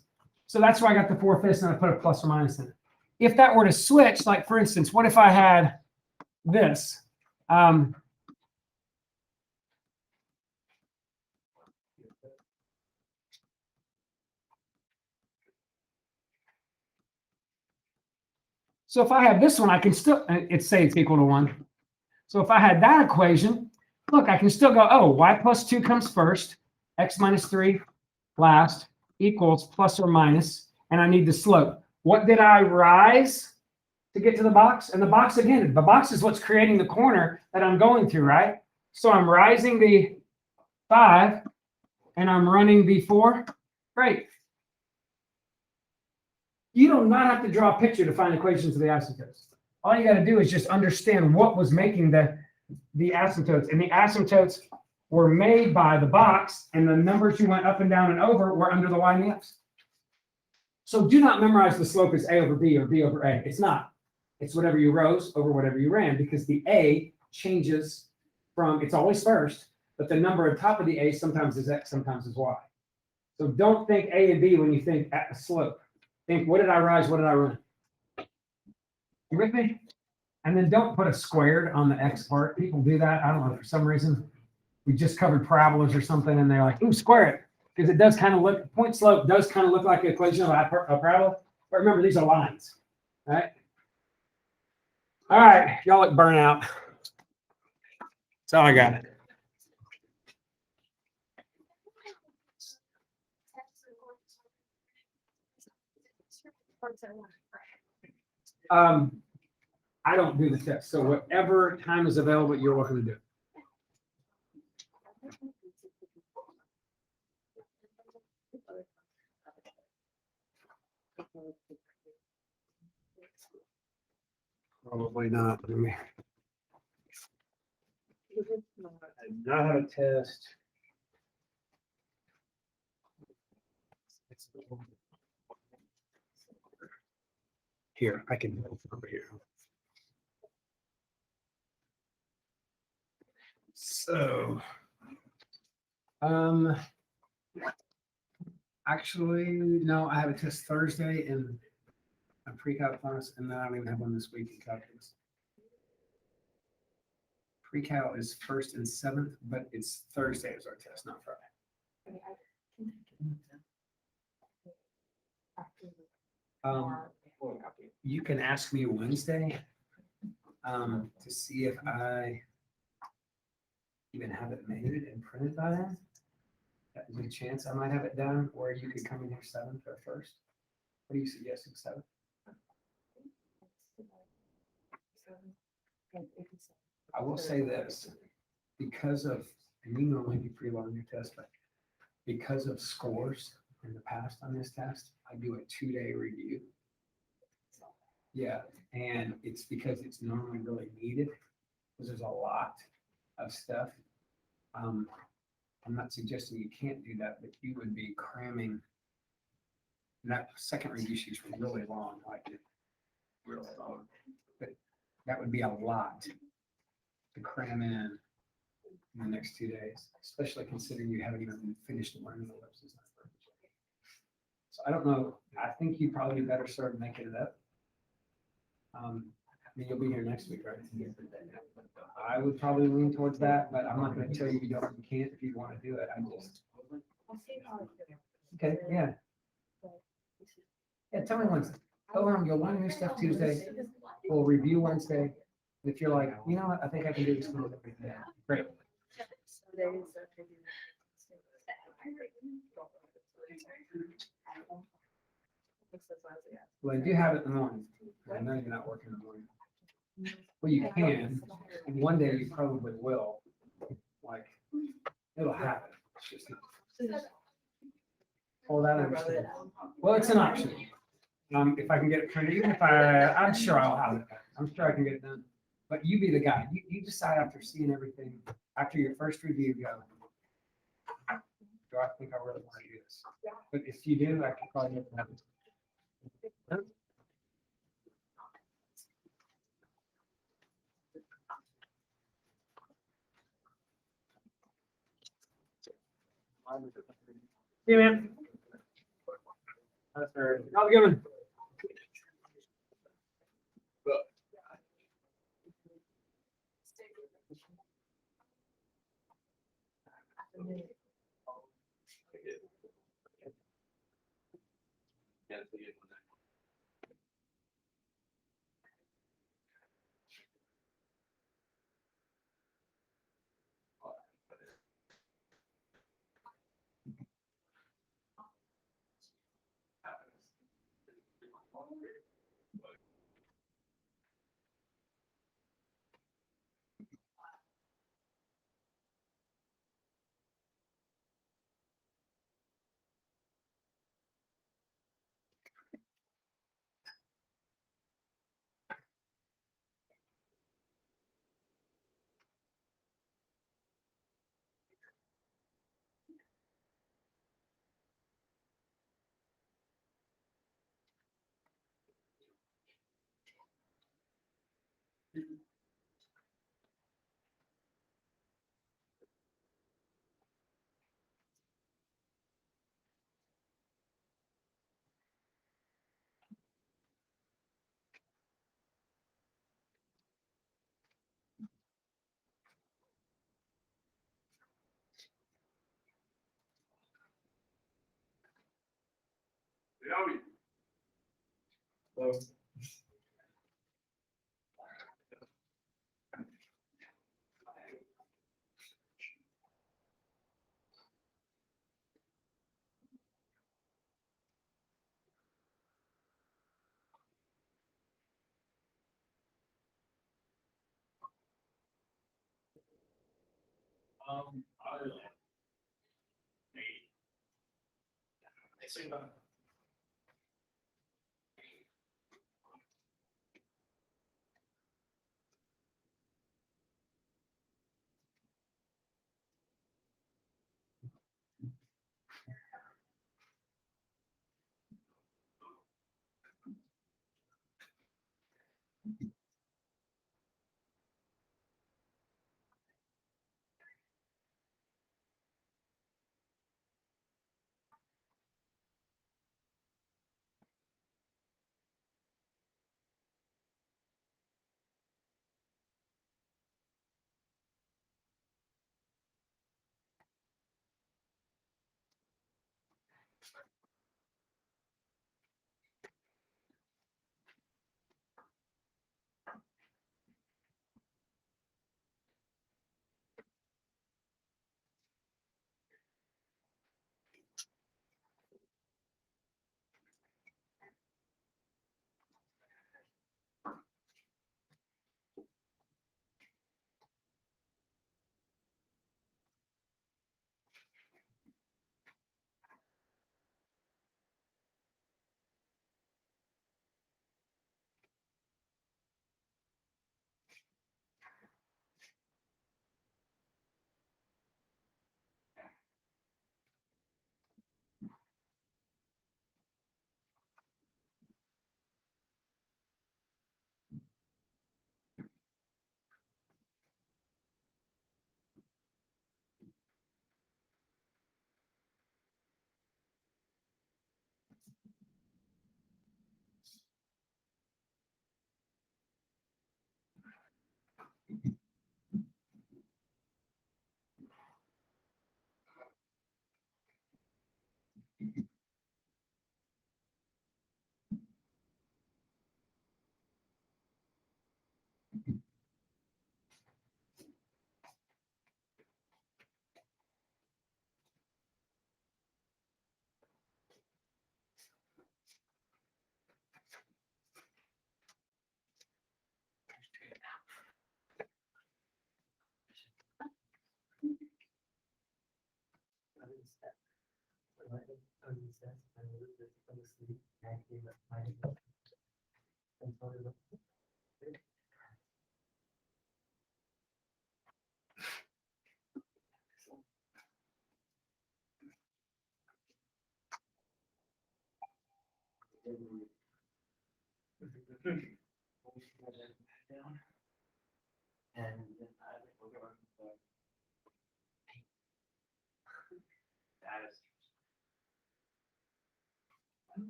A: so that's why I got the 4/5 and I put a plus or minus in it. If that were to switch, like for instance, what if I had this? So if I have this one, I can still, say it's equal to 1. So if I had that equation, look, I can still go, oh, y plus 2 comes first, x minus 3 last, equals plus or minus, and I need the slope. What did I rise to get to the box? And the box, again, the box is what's creating the corner that I'm going through, right? So I'm rising the 5, and I'm running the 4. Great. You do not have to draw a picture to find equations of the asymptotes. All you got to do is just understand what was making the asymptotes. And the asymptotes were made by the box, and the numbers you went up and down and over were under the y and the x. So do not memorize the slope as a over b or b over a. It's not. It's whatever you rose over whatever you ran, because the a changes from, it's always first, but the number on top of the a sometimes is x, sometimes is y. So don't think a and b when you think at the slope. Think, what did I rise? What did I run? You with me? And then don't put a squared on the x part. People do that. I don't know, for some reason. We just covered parabolas or something, and they're like, ooh, square it. Because it does kind of look, point slope does kind of look like an equation of a parabola. But remember, these are lines, right? All right, y'all look burnt out. That's all I got. I don't do the test, so whatever time is available, you're welcome to do it. Probably not. I did not have a test. Here, I can move over here. So, actually, no, I have a test Thursday and a pre-cal class, and then I don't even have one this week in calculus. Pre-cal is 1st and 7th, but it's Thursday is our test, not Friday. You can ask me Wednesday to see if I even have it made and printed by then. There's a chance I might have it done, or you could come in here 7th or 1st. What do you suggest, 7th? I will say this, because of, and you normally do pretty well on your test, but because of scores in the past on this test, I do a 2-day review. Yeah, and it's because it's normally really needed, because there's a lot of stuff. I'm not suggesting you can't do that, but you would be cramming. And that second review sheet's really long, like really long. But that would be a lot to cram in the next 2 days, especially considering you haven't even finished learning ellipses. So I don't know. I think you probably better start making it up. I mean, you'll be here next week, right? I would probably lean towards that, but I'm not going to tell you you can't if you want to do it. I just. Okay, yeah. Yeah, tell me Wednesday. Go around, you'll learn new stuff Tuesday. We'll review Wednesday. If you're like, you know what, I think I can do this. Great. Well, I do have it in the morning. I know you're not working in the morning. Well, you can, and one day you probably will. Like, it'll happen. It's just not. Oh, that I understand. Well, it's an option. If I can get it printed, even if I'm sure I'll have it. I'm sure I can get it done. But you be the guy. You decide after seeing everything, after your first review, go, do I think I really want to do this? But if you do, I can probably make it happen. Yeah, man. How's it going?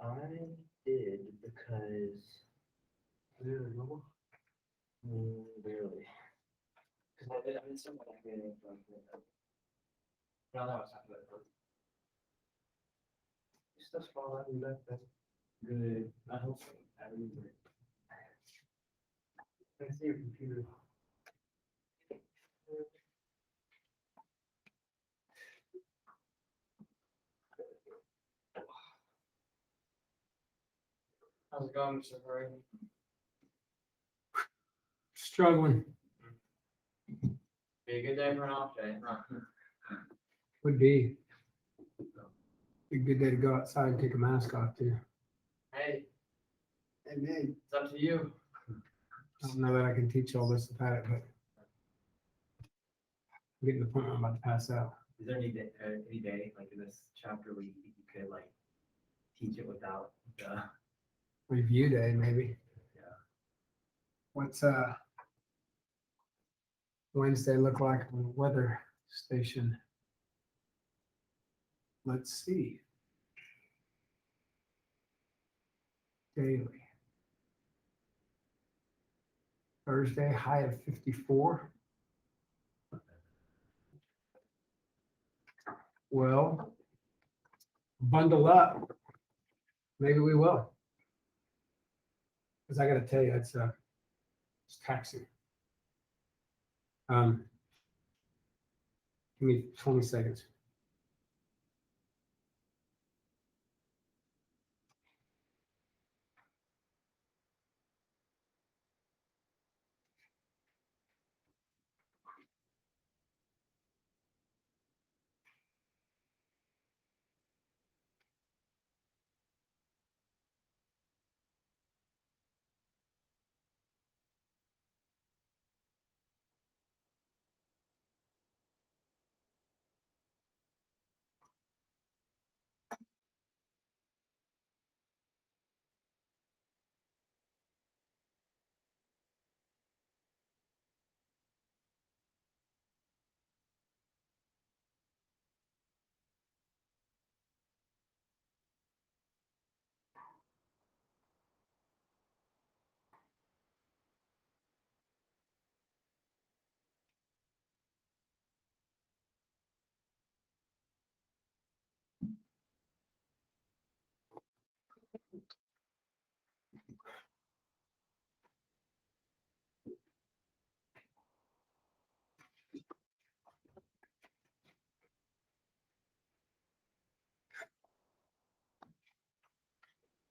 B: I did because barely. Because I did something like that. No, that was after that. Stuff's falling out of your backpack. Good. I hope so. I really do. I see your computer. How's it going, Mr. Hurry?
A: Struggling.
B: Be a good day for an off day, huh?
A: Would be a good day to go outside and take a mask off too.
B: Hey,
C: Amen.
B: it's up to you.
A: I don't know that I can teach all this about it, but I'm getting to the point where I'm about to pass out.
B: Is there any day, like in this chapter where you think you could like teach it without the?
A: Review day, maybe.
B: Yeah.
A: What's Wednesday look like on the weather station? Let's see. Daily. Thursday, high of 54. Well, bundle up. Maybe we will. Because I got to tell you, it's taxing. Give me 20 seconds.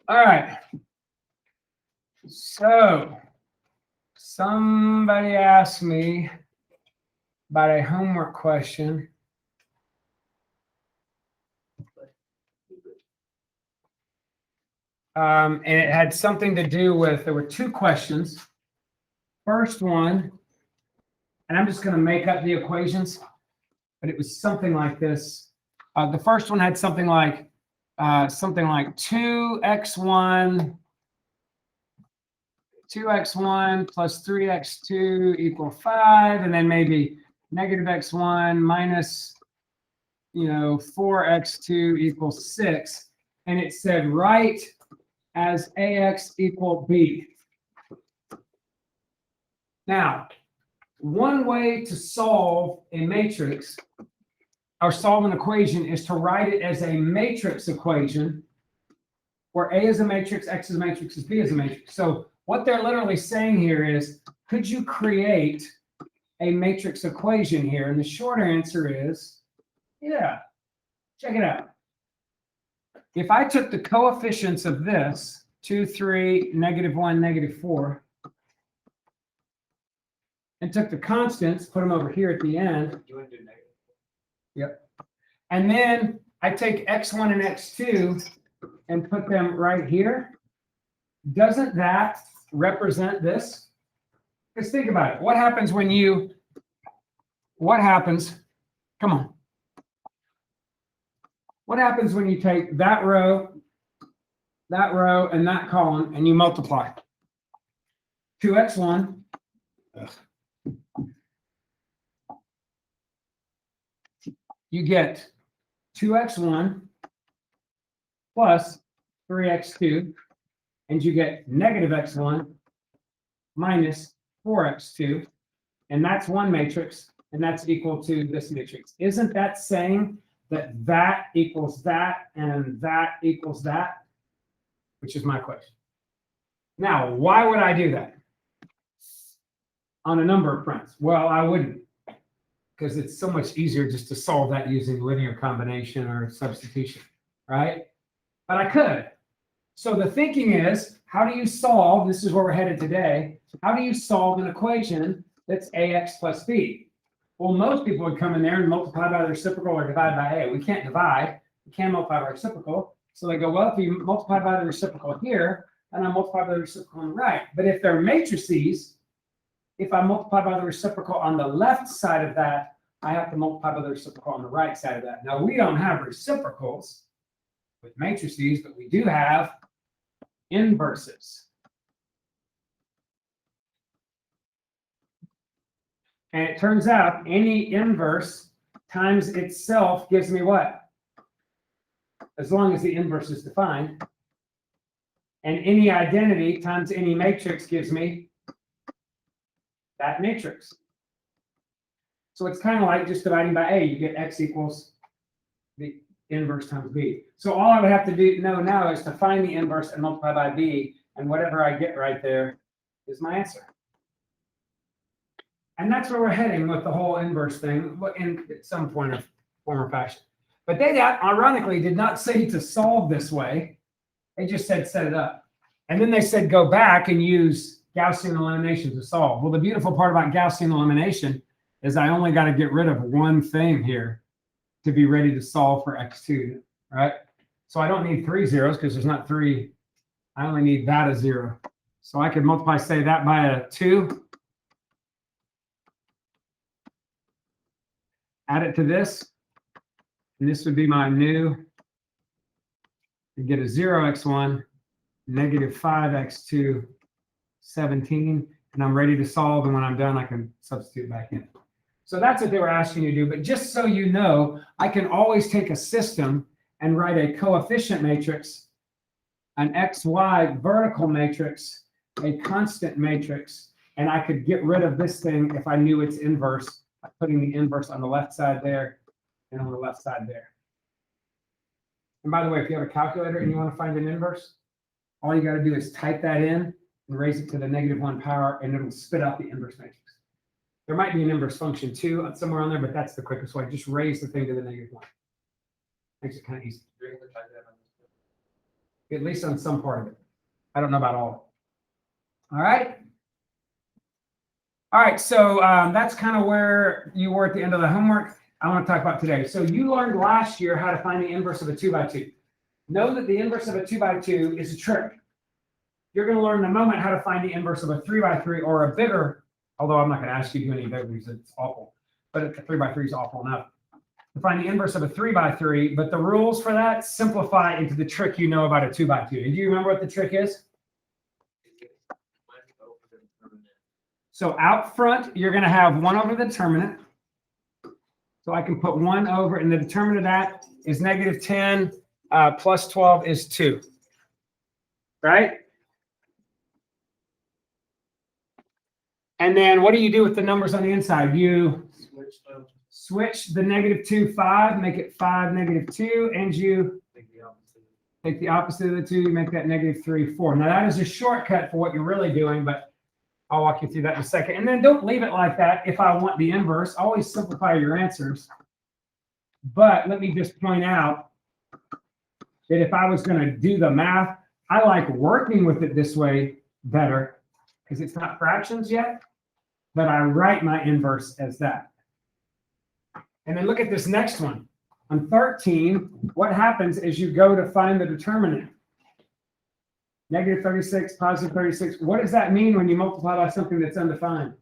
A: All right. So somebody asked me about a homework question. And it had something to do with, there were two questions. First one, and I'm just going to make up the equations, but it was something like this. The first one had something like 2x1 plus 3x2 equal 5, and then maybe negative x1 minus 4x2 equals 6. And it said write as ax equal b. Now, one way to solve a matrix or solve an equation is to write it as a matrix equation where A is a matrix, X is a matrix, B is a matrix. So what they're literally saying here is, could you create a matrix equation here? And the short answer is, yeah. Check it out. If I took the coefficients of this, 2, 3, -1, -4, and took the constants, put them over here at the end.
B: You want to do negative?
A: Yep. And then I take x1 and x2 and put them right here. Doesn't that represent this? Because think about it. What happens when you, come on. What happens when you take that row, and that column, and you multiply? 2x1. You get 2x1 plus 3x2, and you get negative x1 minus 4x2, and that's one matrix, and that's equal to this matrix. Isn't that saying that that equals that, and that equals that? Which is my question. Now, why would I do that on a number of fronts? Well, I wouldn't, because it's so much easier just to solve that using linear combination or substitution, right? But I could. So the thinking is, how do you solve, this is where we're headed today, how do you solve an equation that's ax plus b? Well, most people would come in there and multiply by the reciprocal or divide by a. We can't divide, we can multiply by reciprocal. So they go, well, if you multiply by the reciprocal here, and I multiply by the reciprocal on the right. But if they're matrices, if I multiply by the reciprocal on the left side of that, I have to multiply by the reciprocal on the right side of that. Now, we don't have reciprocals with matrices, but we do have inverses. And it turns out any inverse times itself gives me what? As long as the inverse is defined. And any identity times any matrix gives me that matrix. So it's kind of like just dividing by A. You get x equals the inverse times b. So all I would have to know now is to find the inverse and multiply by b, and whatever I get right there is my answer. And that's where we're heading with the whole inverse thing in some point of form or fashion. But they ironically did not say to solve this way. They just said set it up. And then they said go back and use Gaussian elimination to solve. Well, the beautiful part about Gaussian elimination is I only got to get rid of one thing here to be ready to solve for x2, right? So I don't need 3 zeros because there's not 3. I only need that as 0. So I could multiply, say, that by a 2. Add it to this. And this would be my new. You get a 0x1, negative 5x2, 17. And I'm ready to solve. And when I'm done, I can substitute back in. So that's what they were asking you to do. But just so you know, I can always take a system and write a coefficient matrix, an xy vertical matrix, a constant matrix, and I could get rid of this thing if I knew its inverse by putting the inverse on the left side there and on the left side there. And by the way, if you have a calculator and you want to find an inverse, all you got to do is type that in and raise it to the -1 power, and it'll spit out the inverse matrix. There might be an inverse function too somewhere on there, but that's the quickest way. Just raise the thing to the -1. Makes it kind of easy. At least on some part of it. I don't know about all. All right. All right, so that's kind of where you were at the end of the homework. I want to talk about today. So you learned last year how to find the inverse of a 2 by 2. Know that the inverse of a 2 by 2 is a trick. You're going to learn in a moment how to find the inverse of a 3 by 3 or a bigger, although I'm not going to ask you to do any bigger because it's awful, but a 3 by 3 is awful enough. To find the inverse of a 3 by 3, but the rules for that simplify into the trick you know about a 2 by 2. Do you remember what the trick is? So out front, you're going to have 1 over the determinant. So I can put 1 over, and the determinant of that is -10 plus 12 is 2. Right? And then what do you do with the numbers on the inside? You switch the -2, 5, make it 5, -2, and you take the opposite of the 2, you make that -3, 4. Now that is a shortcut for what you're really doing, but I'll walk you through that in a second. And then don't leave it like that. If I want the inverse, always simplify your answers. But let me just point out that if I was going to do the math, I like working with it this way better because it's not fractions yet, but I write my inverse as that. And then look at this next one. On 13, what happens is you go to find the determinant. -36, +36. What does that mean when you multiply by something that's undefined?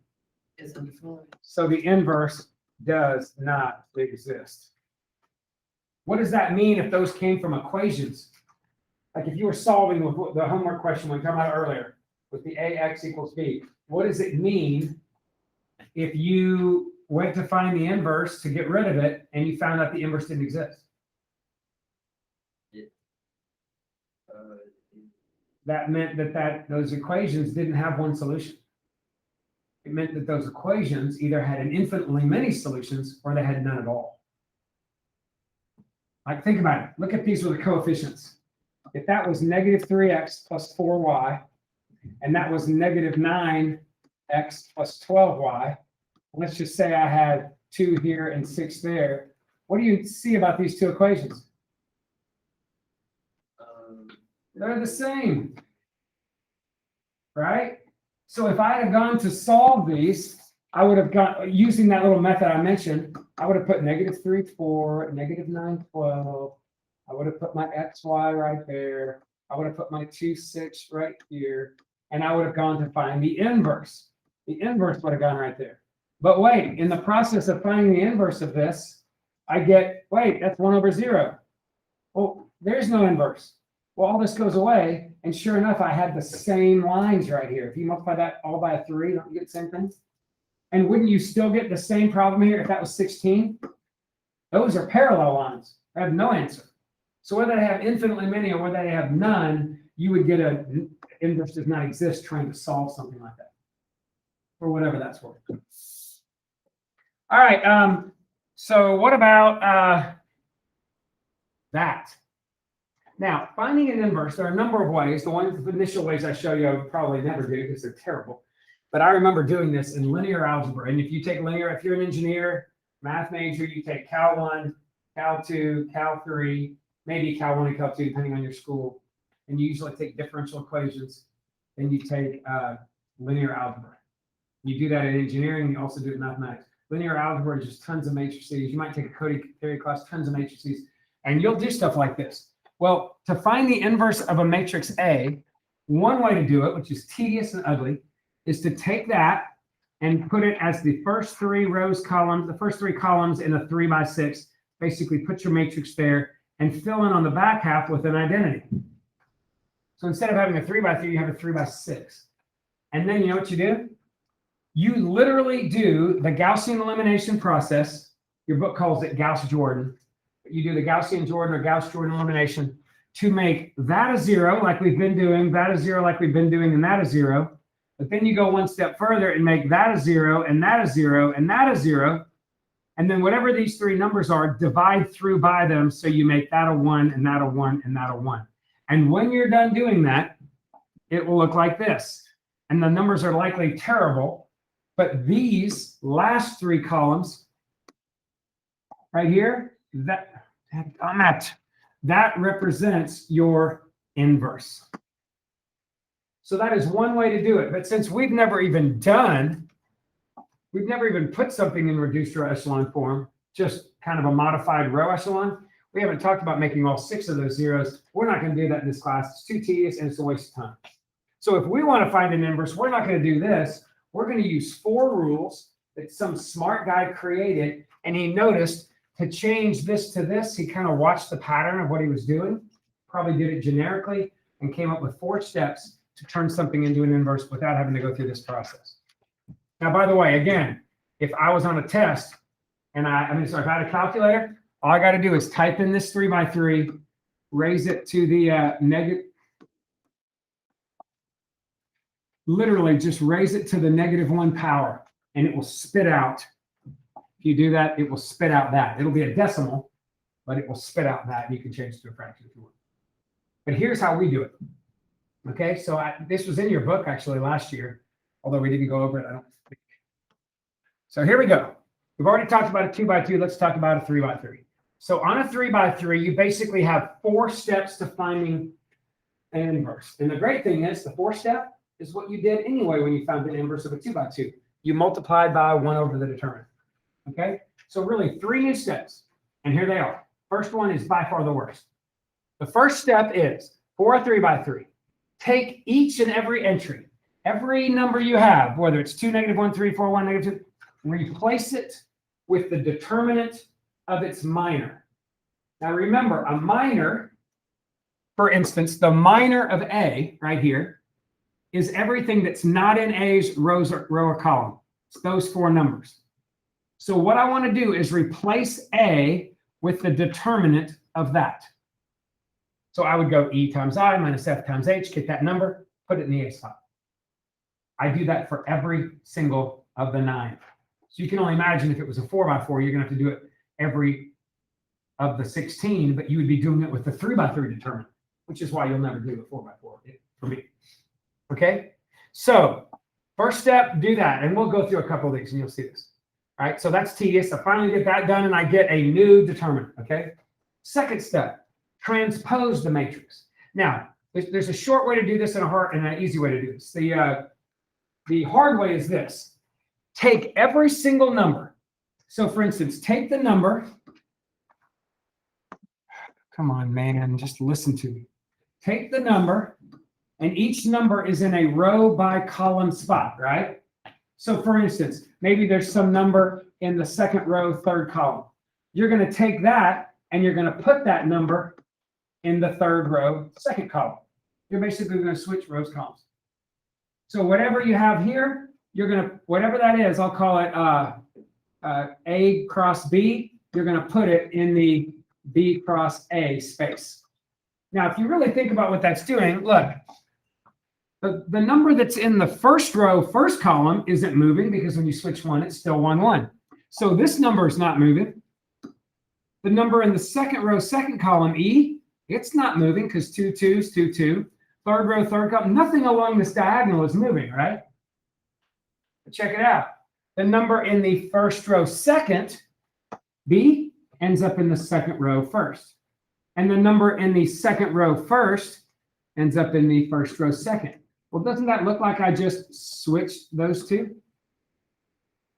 C: It's undefined.
A: So the inverse does not exist. What does that mean if those came from equations? Like if you were solving with the homework question we talked about earlier with the ax equals b. What does it mean if you went to find the inverse to get rid of it and you found out the inverse didn't exist? That meant that those equations didn't have one solution. It meant that those equations either had an infinitely many solutions or they had none at all. Like, think about it. Look at these with the coefficients. If that was -3x plus 4y, and that was -9x plus 12y, let's just say I had 2 here and 6 there. What do you see about these two equations? They're the same. Right? So if I had gone to solve these, I would have got, using that little method I mentioned, I would have put -3, 4, -9, 12. I would have put my xy right there. I would have put my 2, 6 right here. And I would have gone to find the inverse. The inverse would have gone right there. But wait, in the process of finding the inverse of this, I get, wait, that's 1/0. Well, there's no inverse. Well, all this goes away, and sure enough, I had the same lines right here. If you multiply that all by 3, don't you get the same thing? And wouldn't you still get the same problem here if that was 16? Those are parallel lines. I have no answer. So whether they have infinitely many or whether they have none, you would get a inverse does not exist trying to solve something like that, or whatever that's worth. All right. So what about that? Now, finding an inverse, there are a number of ways. The initial ways I show you, I would probably never do because they're terrible. But I remember doing this in linear algebra. And if you take linear, if you're an engineer, math major, you take Cal 1, Cal 2, Cal 3, maybe Cal 1 and Cal 2, depending on your school. And you usually take differential equations. Then you take linear algebra. You do that in engineering. You also do it in mathematics. Linear algebra is just tons of matrices. You might take a coding theory class, tons of matrices. And you'll do stuff like this. Well, to find the inverse of a matrix A, one way to do it, which is tedious and ugly, is to take that and put it as the first 3 columns, the first 3 columns in a 3 by 6. Basically, put your matrix there and fill in on the back half with an identity. So instead of having a 3 by 3, you have a 3 by 6. And then you know what you do? You literally do the Gaussian elimination process. Your book calls it Gauss-Jordan. You do the Gaussian-Jordan or Gauss-Jordan elimination to make that a 0, like we've been doing, that a 0, like we've been doing, and that a 0. But then you go one step further and make that a 0, and that a 0, and that a 0. And then whatever these 3 numbers are, divide through by them. So you make that a 1, and that a 1, and that a 1. And when you're done doing that, it will look like this. And the numbers are likely terrible. But these last 3 columns right here, that represents your inverse. So that is one way to do it. But since we've never even put something in reduced row echelon form, just kind of a modified row echelon, we haven't talked about making all 6 of those zeros. We're not going to do that in this class. It's too tedious and it's a waste of time. So if we want to find an inverse, we're not going to do this. We're going to use 4 rules that some smart guy created, and he noticed to change this to this, he kind of watched the pattern of what he was doing, probably did it generically, and came up with 4 steps to turn something into an inverse without having to go through this process. Now, by the way, again, if I was on a test and if I had a calculator, all I got to do is type in this 3 by 3, raise it to the negative, literally just raise it to the -1 power, and it will spit out. If you do that, it will spit out that. It'll be a decimal, but it will spit out that. You can change it to a fraction if you want. But here's how we do it. Okay, so this was in your book actually last year, although we didn't go over it, I don't think. So here we go. We've already talked about a 2 by 2. Let's talk about a 3 by 3. So on a 3 by 3, you basically have 4 steps to finding an inverse. And the great thing is the 4th step is what you did anyway when you found the inverse of a 2 by 2. You multiplied by 1 over the determinant. Okay, so really 3 new steps, and here they are. First one is by far the worst. The first step is for a 3 by 3. Take each and every entry, every number you have, whether it's 2, -1, 3, 4, 1, -2, replace it with the determinant of its minor. Now remember, a minor, for instance, the minor of A right here is everything that's not in A's row or column. It's those 4 numbers. So what I want to do is replace A with the determinant of that. So I would go E times I minus F times H, get that number, put it in the A spot. I do that for every single of the 9. So you can only imagine if it was a 4 by 4, you're going to have to do it every of the 16, but you would be doing it with the 3 by 3 determinant, which is why you'll never do a 4 by 4 for me. Okay, so first step, do that, and we'll go through a couple of these and you'll see this. All right, so that's tedious. I finally get that done and I get a new determinant. Okay, second step, transpose the matrix. Now, There's a short way to do this and an easy way to do this. The hard way is this. Take every single number. So for instance, take the number. Come on, man, just listen to me. Take the number, and each number is in a row by column spot, right? So for instance, maybe there's some number in the second row, third column. You're going to take that and you're going to put that number in the third row, second column. You're basically going to switch rows, columns. So whatever you have here, you're going to, whatever that is, I'll call it A cross B. You're going to put it in the B cross A space. Now, if you really think about what that's doing, look, the number that's in the first row, first column isn't moving because when you switch one, it's still 1, 1. So this number is not moving. The number in the second row, second column, E, it's not moving because 2, 2 is 2, 2. Third row, third column, nothing along this diagonal is moving, right? But check it out. The number in the first row, second, B, ends up in the second row, first. And the number in the second row, first, ends up in the first row, second. Well, doesn't that look like I just switched those two?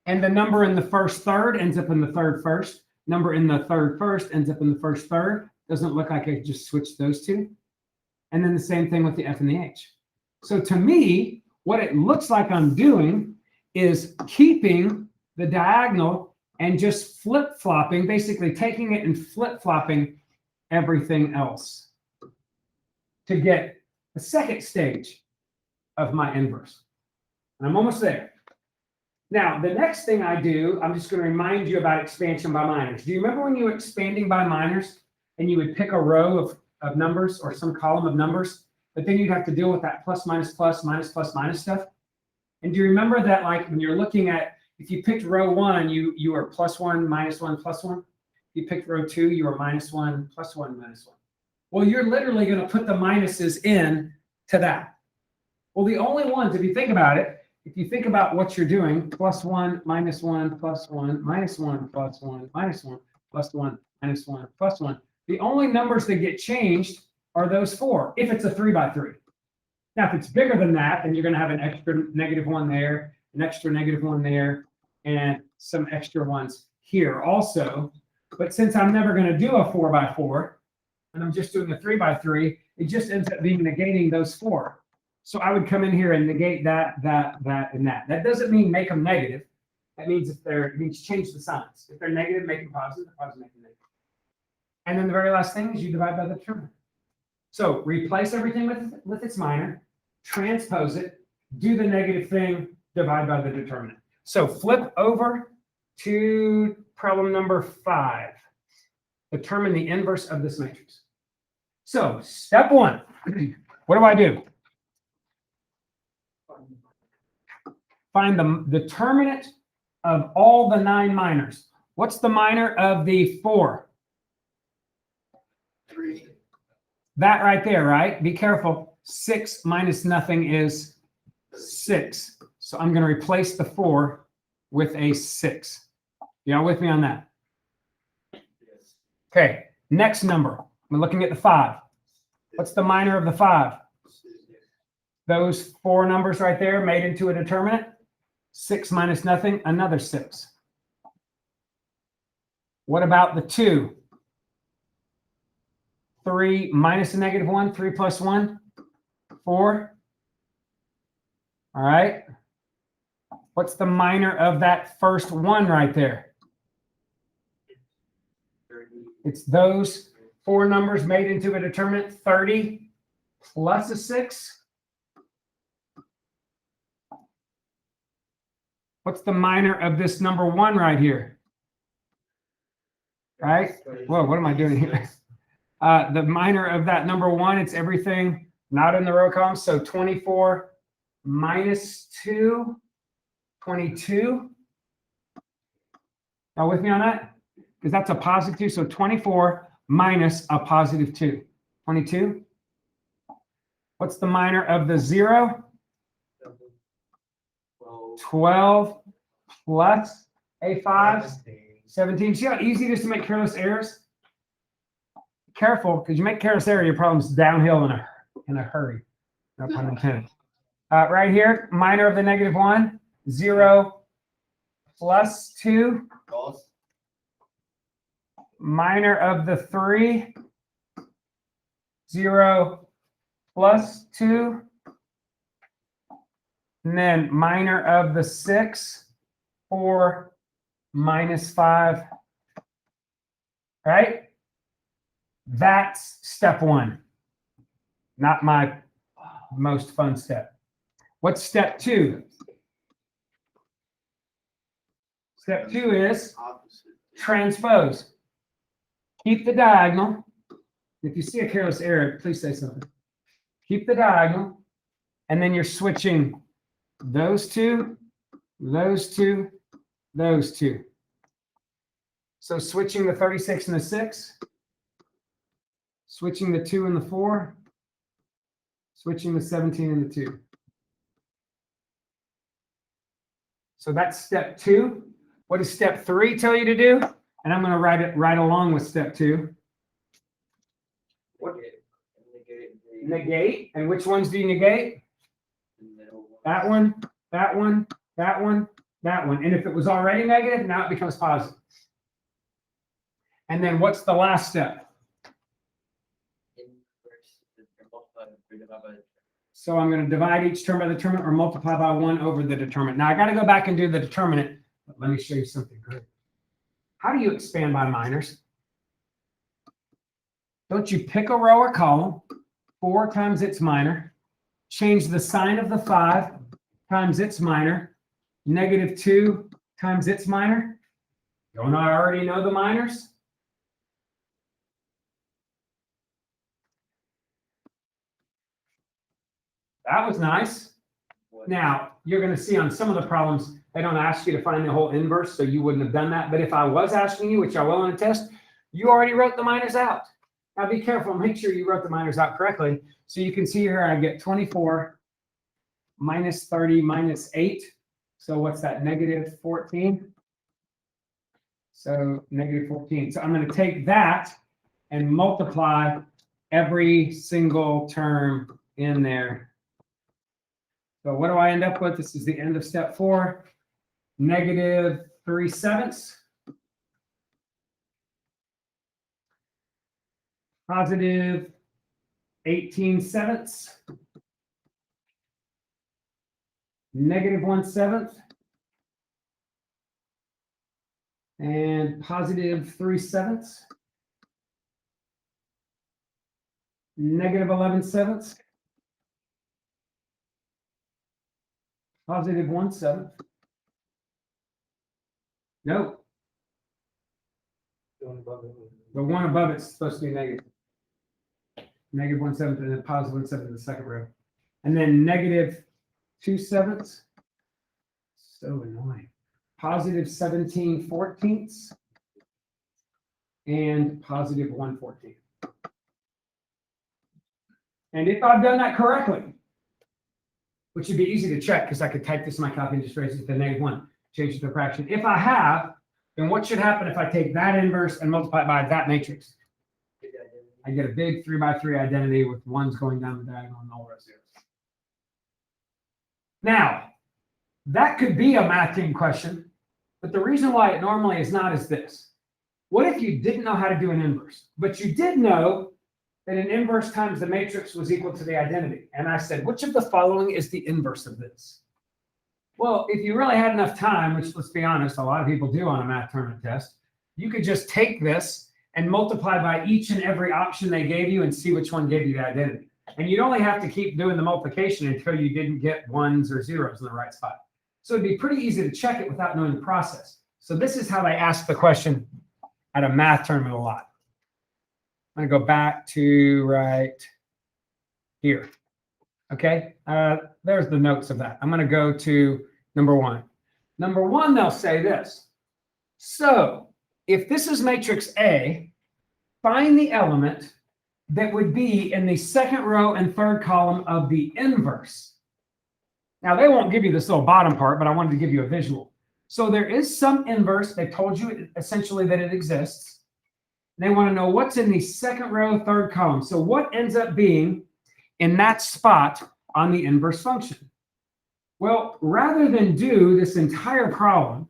A: And the number in the first third ends up in the third first. Number in the third first ends up in the first third. Doesn't look like I just switched those two. And then the same thing with the F and the H. So to me, what it looks like I'm doing is keeping the diagonal and just flip-flopping, basically taking it and flip-flopping everything else to get the second stage of my inverse. And I'm almost there. Now, the next thing I do, I'm just going to remind you about expansion by minors. Do you remember when you were expanding by minors and you would pick a row of numbers or some column of numbers, but then you'd have to deal with that plus, minus, plus, minus, plus, minus stuff? And do you remember that, like, when you're looking at, if you picked row 1, you were plus 1, minus 1, plus 1. If you picked row 2, you were minus 1, plus 1, minus 1. Well, you're literally going to put the minuses in to that. Well, the only ones, if you think about it, if you think about what you're doing, plus 1, minus 1, plus 1, minus 1, plus 1, minus 1, plus 1, minus 1, plus 1. The only numbers that get changed are those 4, if it's a 3 by 3. Now, if it's bigger than that, then you're going to have an extra -1 there, an extra -1 there, and some extra ones here also. But since I'm never going to do a 4 by 4, and I'm just doing a 3 by 3, it just ends up being negating those 4. So I would come in here and negate that, and that. That doesn't mean make them negative. That means it means change the signs. If they're negative, make them positive. Positive, make them negative. And then the very last thing is you divide by the determinant. So replace everything with its minor, transpose it, do the negative thing, divide by the determinant. So flip over to problem number 5. Determine the inverse of this matrix. So step 1, what do I do? Find the determinant of all the 9 minors. What's the minor of the 4?
C: 3.
A: That right there, right? Be careful. 6 minus nothing is 6. So I'm going to replace the 4 with a 6. Y'all with me on that?
B: Yes.
A: Okay, next number. I'm looking at the 5. What's the minor of the 5? Those 4 numbers right there made into a determinant. 6 minus nothing, another 6. What about the 2? 3 minus a -1, 3 plus 1, 4. All right. What's the minor of that first 1 right there? It's those 4 numbers made into a determinant, 30 plus a 6. What's the minor of this number 1 right here? Right? Whoa, what am I doing here? The minor of that number 1, it's everything not in the row column. So 24 minus 2, 22. Y'all with me on that? Because that's a positive 2. So 24 minus a positive 2. 22. What's the minor of the 0? 12 plus a 5. 17. See how easy it is to make careless errors? Careful, because you make careless error, your problem's downhill in a hurry. No pun intended. Right here, minor of the -1, 0 plus 2,
C: False.
A: minor of the 3, 0 plus 2, and then minor of the 6, 4 minus 5. Right? That's step 1. Not my most fun step. What's step 2? Step 2 is
C: Opposite.
A: transpose. Keep the diagonal. If you see a careless error, please say something. Keep the diagonal, and then you're switching those two, those two, those two. So switching the 36 and the 6, switching the 2 and the 4, switching the 17 and the 2. So that's step 2. What does step 3 tell you to do? And I'm going to write it right along with step 2. Negate. And which ones do you negate? That one, that one, that one, that one. And if it was already negative, now it becomes positive. And then what's the last step? So I'm going to divide each term by the determinant or multiply by 1 over the determinant. Now I got to go back and do the determinant, but let me show you something good. How do you expand by minors? Don't you pick a row or column, 4 times its minor, change the sign of the 5 times its minor, -2 times its minor? Don't I already know the minors? That was nice. Now, you're going to see on some of the problems, they don't ask you to find the whole inverse, so you wouldn't have done that. But if I was asking you, which I will in a test, you already wrote the minors out. Now, be careful. Make sure you wrote the minors out correctly. So you can see here, I get 24 minus 30 minus 8. So what's that? -14. So -14. So I'm going to take that and multiply every single term in there. So what do I end up with? This is the end of step 4. -3/7. Positive 18/7. -1/7. And positive 3/7. -11/7. Positive 1/7. Nope. The one above it's supposed to be negative. -1/7 and then positive 1/7 in the second row. And then -2/7. So annoying. Positive 17/14 and positive 1/14. And if I've done that correctly, which would be easy to check because I could type this in my copy and just raise it to -1, change it to a fraction. If I have, then what should happen if I take that inverse and multiply it by that matrix? I get a big 3x3 identity with ones going down the diagonal and all row zeros. Now, that could be a math team question, but the reason why it normally is not is this. What if you didn't know how to do an inverse, but you did know that an inverse times the matrix was equal to the identity? And I said, which of the following is the inverse of this? Well, if you really had enough time, which let's be honest, a lot of people do on a math tournament test, you could just take this and multiply by each and every option they gave you and see which one gave you the identity. And you'd only have to keep doing the multiplication until you didn't get ones or zeros in the right spot. So it'd be pretty easy to check it without knowing the process. So this is how they ask the question at a math tournament a lot. I'm going to go back to right here. Okay, there's the notes of that. I'm going to go to number 1. Number 1, they'll say this. So if this is matrix A, find the element that would be in the second row and third column of the inverse. Now, they won't give you this little bottom part, but I wanted to give you a visual. So there is some inverse. They told you essentially that it exists. They want to know what's in the second row, third column. So what ends up being in that spot on the inverse function. Well, rather than do this entire problem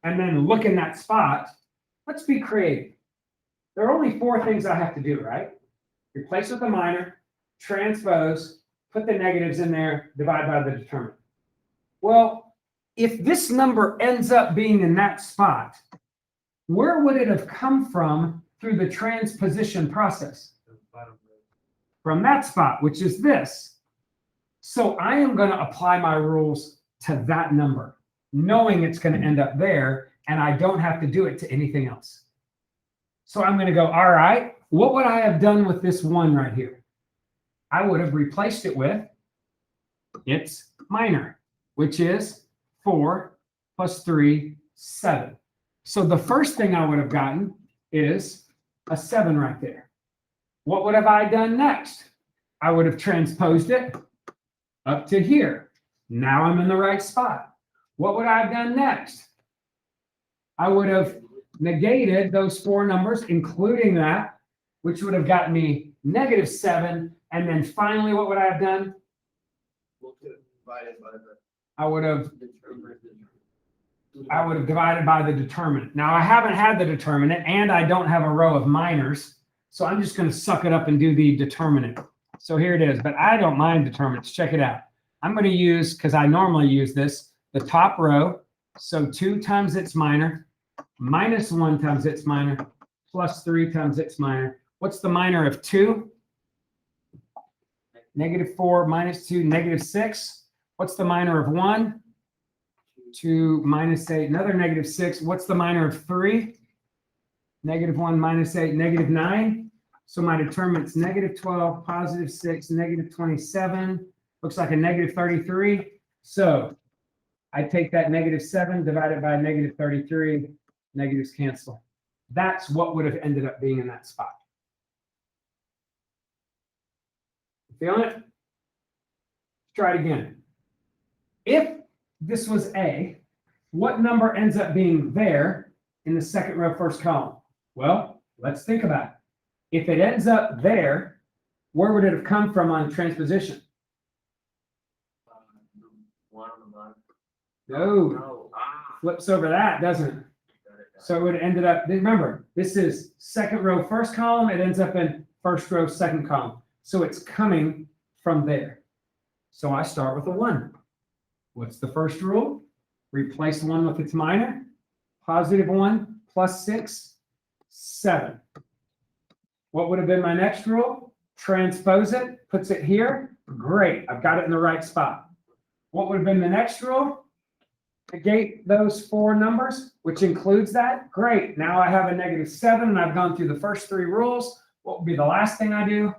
A: and then look in that spot, let's be creative. There are only 4 things I have to do, right? Replace with a minor, transpose, put the negatives in there, divide by the determinant. Well, if this number ends up being in that spot, where would it have come from through the transposition process? From that spot, which is this. So I am going to apply my rules to that number, knowing it's going to end up there, and I don't have to do it to anything else. So I'm going to go, all right, what would I have done with this 1 right here? I would have replaced it with its minor, which is 4 plus 3, 7. So the first thing I would have gotten is a 7 right there. What would have I done next? I would have transposed it up to here. Now I'm in the right spot. What would I have done next? I would have negated those 4 numbers, including that, which would have gotten me -7. And then finally, what would I have done? I would have divided by the determinant. Now, I haven't had the determinant, and I don't have a row of minors, so I'm just going to suck it up and do the determinant. So here it is, but I don't mind determinants. Check it out. I'm going to use, because I normally use this, the top row. So 2 times its minor, minus 1 times its minor, plus 3 times its minor. What's the minor of 2? -4 minus 2, -6. What's the minor of 1? 2 minus 8, another -6. What's the minor of 3? -1 minus 8, -9. So my determinant's -12, +6, -27. Looks like a -33. So I take that -7, divide it by -33, negatives cancel. That's what would have ended up being in that spot. Feeling it? Try it again. If this was A, what number ends up being there in the second row, first column? Well, let's think about it. If it ends up there, where would it have come from on transposition?
B: 1 on the bottom.
A: No,
B: No.
A: flips over that, doesn't it? So it would have ended up, remember, this is second row, first column. It ends up in first row, second column. So it's coming from there. So I start with a 1. What's the first rule? Replace 1 with its minor. +1 plus 6, 7. What would have been my next rule? Transpose it, puts it here. Great, I've got it in the right spot. What would have been the next rule? Negate those 4 numbers, which includes that. Great, now I have a -7, and I've gone through the first 3 rules. What would be the last thing I do?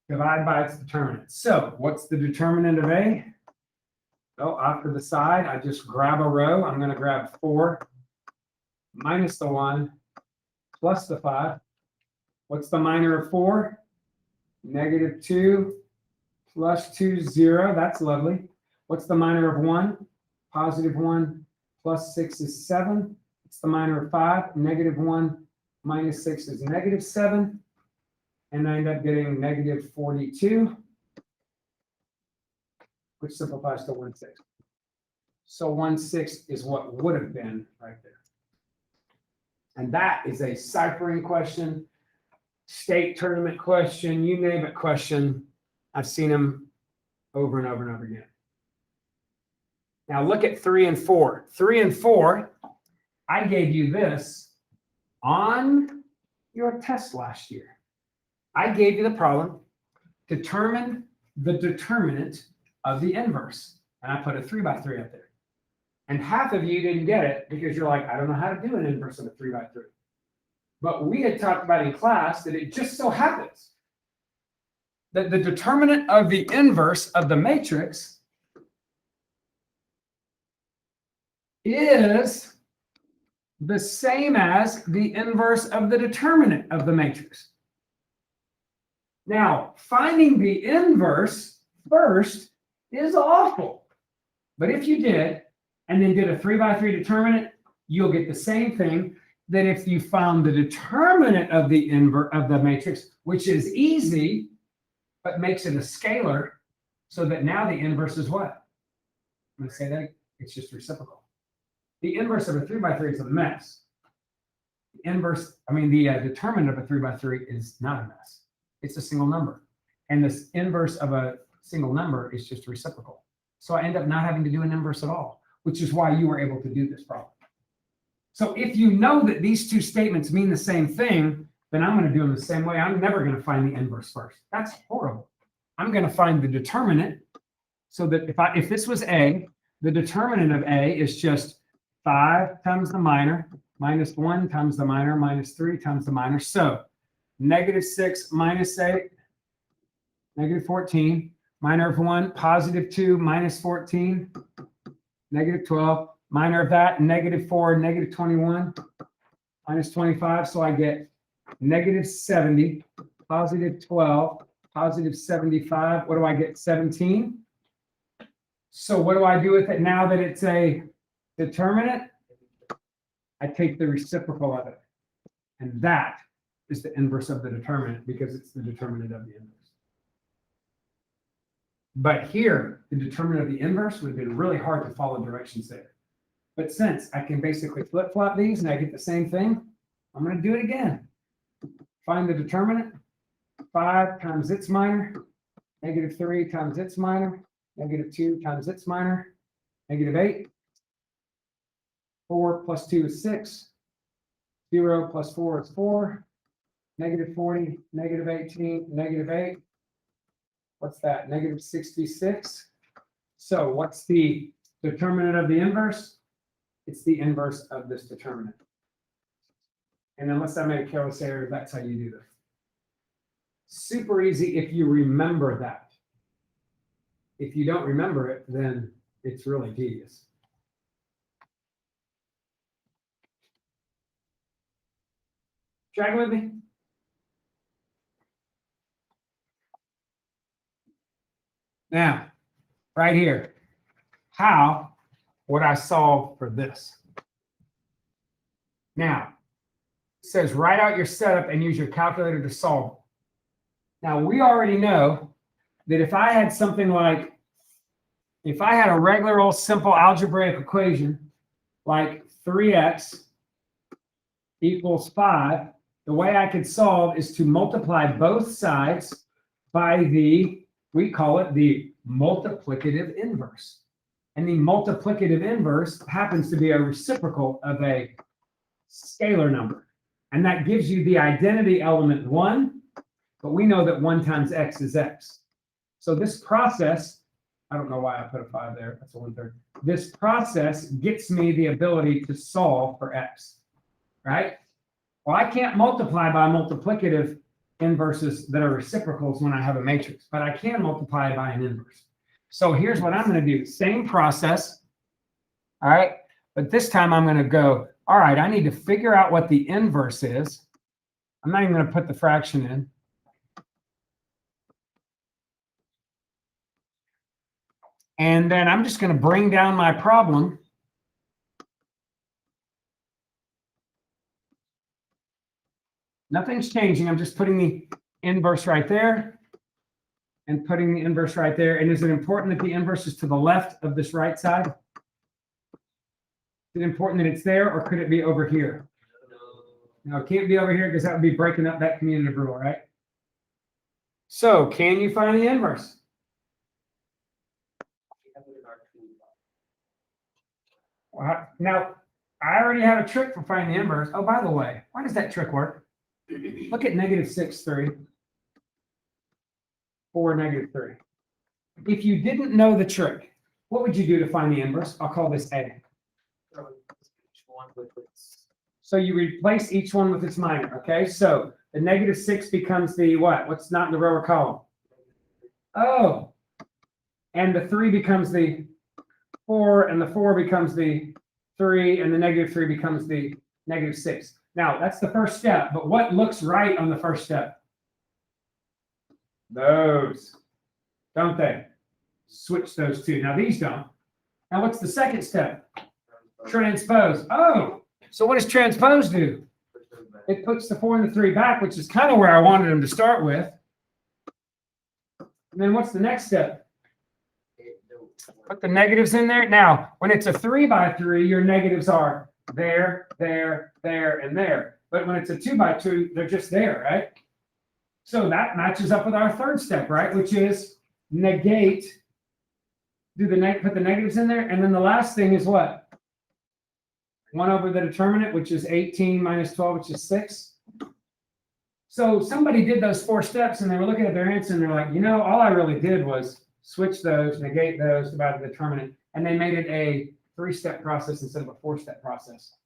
A: Divide by its determinant. So what's the determinant of A? Oh, off to the side, I just grab a row. I'm going to grab 4 minus the 1 plus the 5. What's the minor of 4? -2 plus 2, 0. That's lovely. What's the minor of 1? +1 plus 6 is 7. What's the minor of 5? -1 minus 6 is -7. And I end up getting -42, which simplifies to 1/6. So 1/6 is what would have been right there. And that is a ciphering question, state tournament question, you name it question. I've seen them over and over and over again. Now look at 3 and 4. 3 and 4, I gave you this on your test last year. I gave you the problem, determine the determinant of the inverse. And I put a 3x3 up there. And half of you didn't get it because you're like, I don't know how to do an inverse of a 3x3. But we had talked about in class that it just so happens that the determinant of the inverse of the matrix is the same as the inverse of the determinant of the matrix. Now, finding the inverse first is awful. But if you did, and then did a 3x3 determinant, you'll get the same thing that if you found the determinant of the inverse of the matrix, which is easy, but makes it a scalar so that now the inverse is what? I'm going to say that it's just reciprocal. The inverse of a 3 by 3 is a mess. The determinant of a 3 by 3 is not a mess. It's a single number. And this inverse of a single number is just reciprocal. So I end up not having to do an inverse at all, which is why you were able to do this problem. So if you know that these two statements mean the same thing, then I'm going to do them the same way. I'm never going to find the inverse first. That's horrible. I'm going to find the determinant so that if this was A, the determinant of A is just 5 times the minor minus 1 times the minor minus 3 times the minor. So -6 minus 8, -14, minor of 1, +2 minus 14, -12, minor of that, -4, -21, -25. So I get -70, +12, +75. What do I get? 17. So what do I do with it now that it's a determinant? I take the reciprocal of it. And that is the inverse of the determinant because it's the determinant of the inverse. But here, the determinant of the inverse would have been really hard to follow directions there. But since I can basically flip-flop these and I get the same thing, I'm going to do it again. Find the determinant. 5 times its minor, -3 times its minor, -2 times its minor, -8. 4 plus 2 is 6. 0 plus 4 is 4. -40, -18, -8. What's that? -66. So what's the determinant of the inverse? It's the inverse of this determinant. And unless I made a careless error, that's how you do this. Super easy if you remember that. If you don't remember it, then it's really tedious. Tracking with me? Now, right here, how would I solve for this? Now, it says write out your setup and use your calculator to solve it. Now, we already know that if I had something like, if I had a regular old simple algebraic equation like 3x equals 5, the way I could solve is to multiply both sides by we call it the multiplicative inverse. And the multiplicative inverse happens to be a reciprocal of a scalar number. And that gives you the identity element 1, but we know that 1 times x is x. So this process, I don't know why I put a 5 there, that's a 1/3. This process gets me the ability to solve for x, right? Well, I can't multiply by multiplicative inverses that are reciprocals when I have a matrix, but I can multiply by an inverse. So here's what I'm going to do. Same process, all right? But this time I'm going to go, all right, I need to figure out what the inverse is. I'm not even going to put the fraction in. And then I'm just going to bring down my problem. Nothing's changing. I'm just putting the inverse right there and putting the inverse right there. And is it important that the inverse is to the left of this right side? Is it important that it's there, or could it be over here? No, it can't be over here because that would be breaking up that commutative rule, right? So can you find the inverse? Now, I already have a trick for finding the inverse. Oh, by the way, why does that trick work? Look at -6, 3, 4, -3. If you didn't know the trick, what would you do to find the inverse? I'll call this A. So you replace each one with its minor, okay? So the -6 becomes the what? What's not in the row or column? Oh, and the 3 becomes the 4, and the 4 becomes the 3, and the -3 becomes the -6. Now, that's the first step, but what looks right on the first step? Those, don't they? Switch those two. Now, these don't. Now, what's the second step? Transpose. Oh, so what does transpose do? It puts the 4 and the 3 back, which is kind of where I wanted them to start with. And then what's the next step? Put the negatives in there. Now, when it's a 3 by 3, your negatives are there, there, there, and there. But when it's a 2 by 2, they're just there, right? So that matches up with our third step, right? Which is negate. Put the negatives in there. And then the last thing is what? 1 over the determinant, which is 18 minus 12, which is 6. So somebody did those 4 steps and they were looking at their answer and they're like, all I really did was switch those, negate those, divide the determinant, and they made it a 3-step process instead of a 4-step process.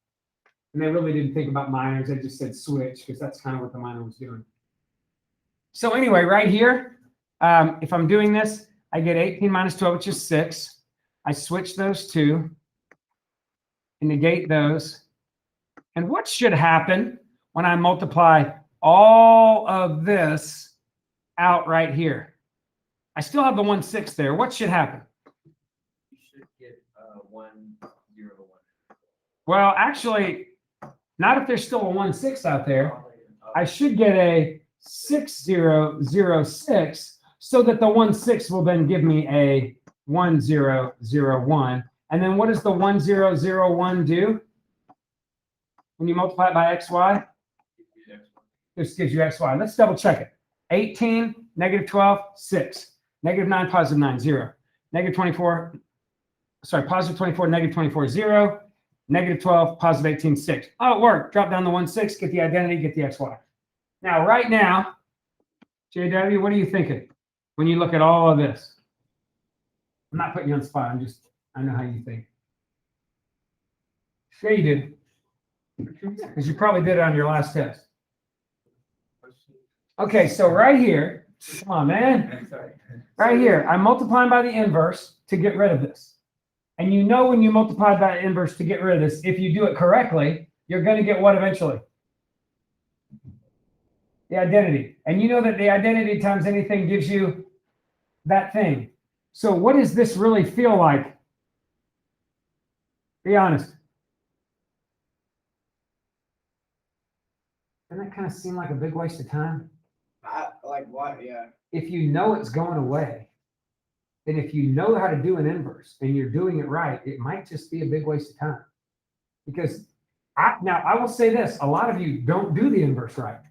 A: And they really didn't think about minors. They just said switch because that's kind of what the minor was doing. So anyway, right here, if I'm doing this, I get 18 minus 12, which is 6. I switch those two and negate those. And what should happen when I multiply all of this out right here? I still have the 1/6 there. What should happen?
B: You should get 1, 0, 1.
A: Well, actually, not if there's still a 1/6 out there. I should get a 6, 0, 0, 6, so that the 1/6 will then give me a 1, 0, 0, 1. And then what does the 1, 0, 0, 1 do? When you multiply it by xy? This gives you xy. Let's double check it. 18, negative 12, 6. Negative 9, positive 9, 0. Negative 24, sorry, positive 24, negative 24, 0. Negative 12, positive 18, 6. Oh, it worked. Drop down the 1/6, get the identity, get the xy. Now, right now, JW, what are you thinking when you look at all of this? I'm not putting you on the spot. I know how you think. Sure you do. Because you probably did it on your last test. Okay, so right here, come on, man. Right here, I'm multiplying by the inverse to get rid of this. And when you multiply by the inverse to get rid of this, if you do it correctly, you're going to get what eventually? The identity. And you know that the identity times anything gives you that thing. So what does this really feel like? Be honest. Doesn't that kind of seem like a big waste of time?
C: Like what? Yeah.
A: If you know it's going away, then if you know how to do an inverse and you're doing it right, it might just be a big waste of time. Because I will say this, a lot of you don't do the inverse right.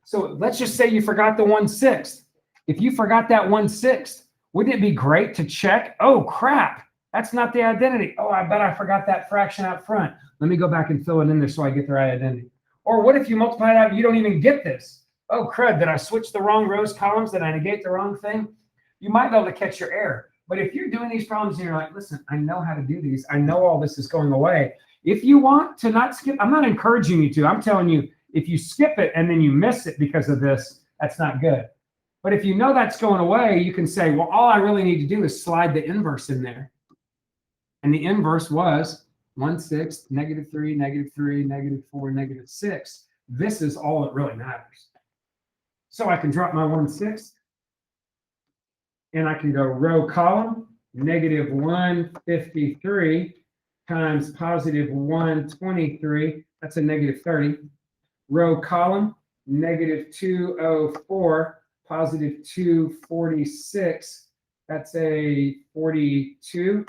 A: So let's just say you forgot the 1/6. If you forgot that 1/6, wouldn't it be great to check? Oh, crap, that's not the identity. Oh, I bet I forgot that fraction out front. Let me go back and fill it in there so I get the right identity. Or what if you multiply it out and you don't even get this? Oh, crud, did I switch the wrong rows, columns? Did I negate the wrong thing? You might be able to catch your error. But if you're doing these problems and you're like, listen, I know how to do these. I know all this is going away. If you want to not skip, I'm not encouraging you to. I'm telling you, if you skip it and then you miss it because of this, that's not good. But if you know that's going away, you can say, well, all I really need to do is slide the inverse in there. And the inverse was 1/6, -3, -3, -4, -6. This is all that really matters. So I can drop my 1/6 and I can go row column, -153 times positive 123. That's a -30. Row column, -204, positive 246. That's a 42.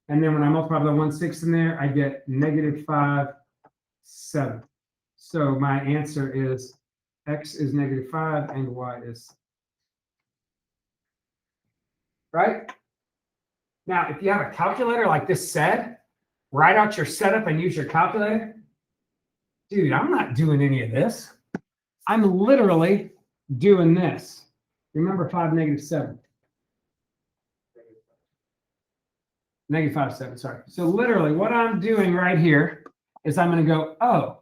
A: And then when I multiply the 1/6 in there, I get -5, 7. So my answer is x is -5 and y is. Right? Now, if you have a calculator like this said, write out your setup and use your calculator. Dude, I'm not doing any of this. I'm literally doing this. Remember 5, -7. -5, 7, sorry. So literally what I'm doing right here is I'm going to go, oh,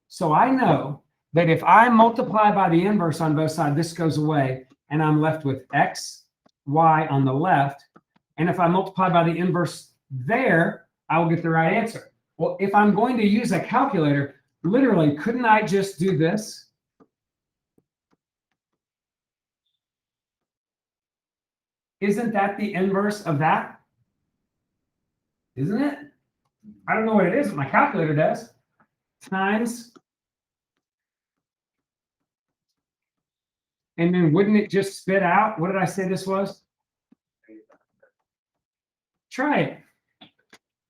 A: so I know that if I multiply by the inverse on both sides, this goes away, and I'm left with x, y on the left. And if I multiply by the inverse there, I will get the right answer. Well, if I'm going to use a calculator, literally, couldn't I just do this? Isn't that the inverse of that? Isn't it? I don't know what it is, but my calculator does. Times And then wouldn't it just spit out? What did I say this was? Try it.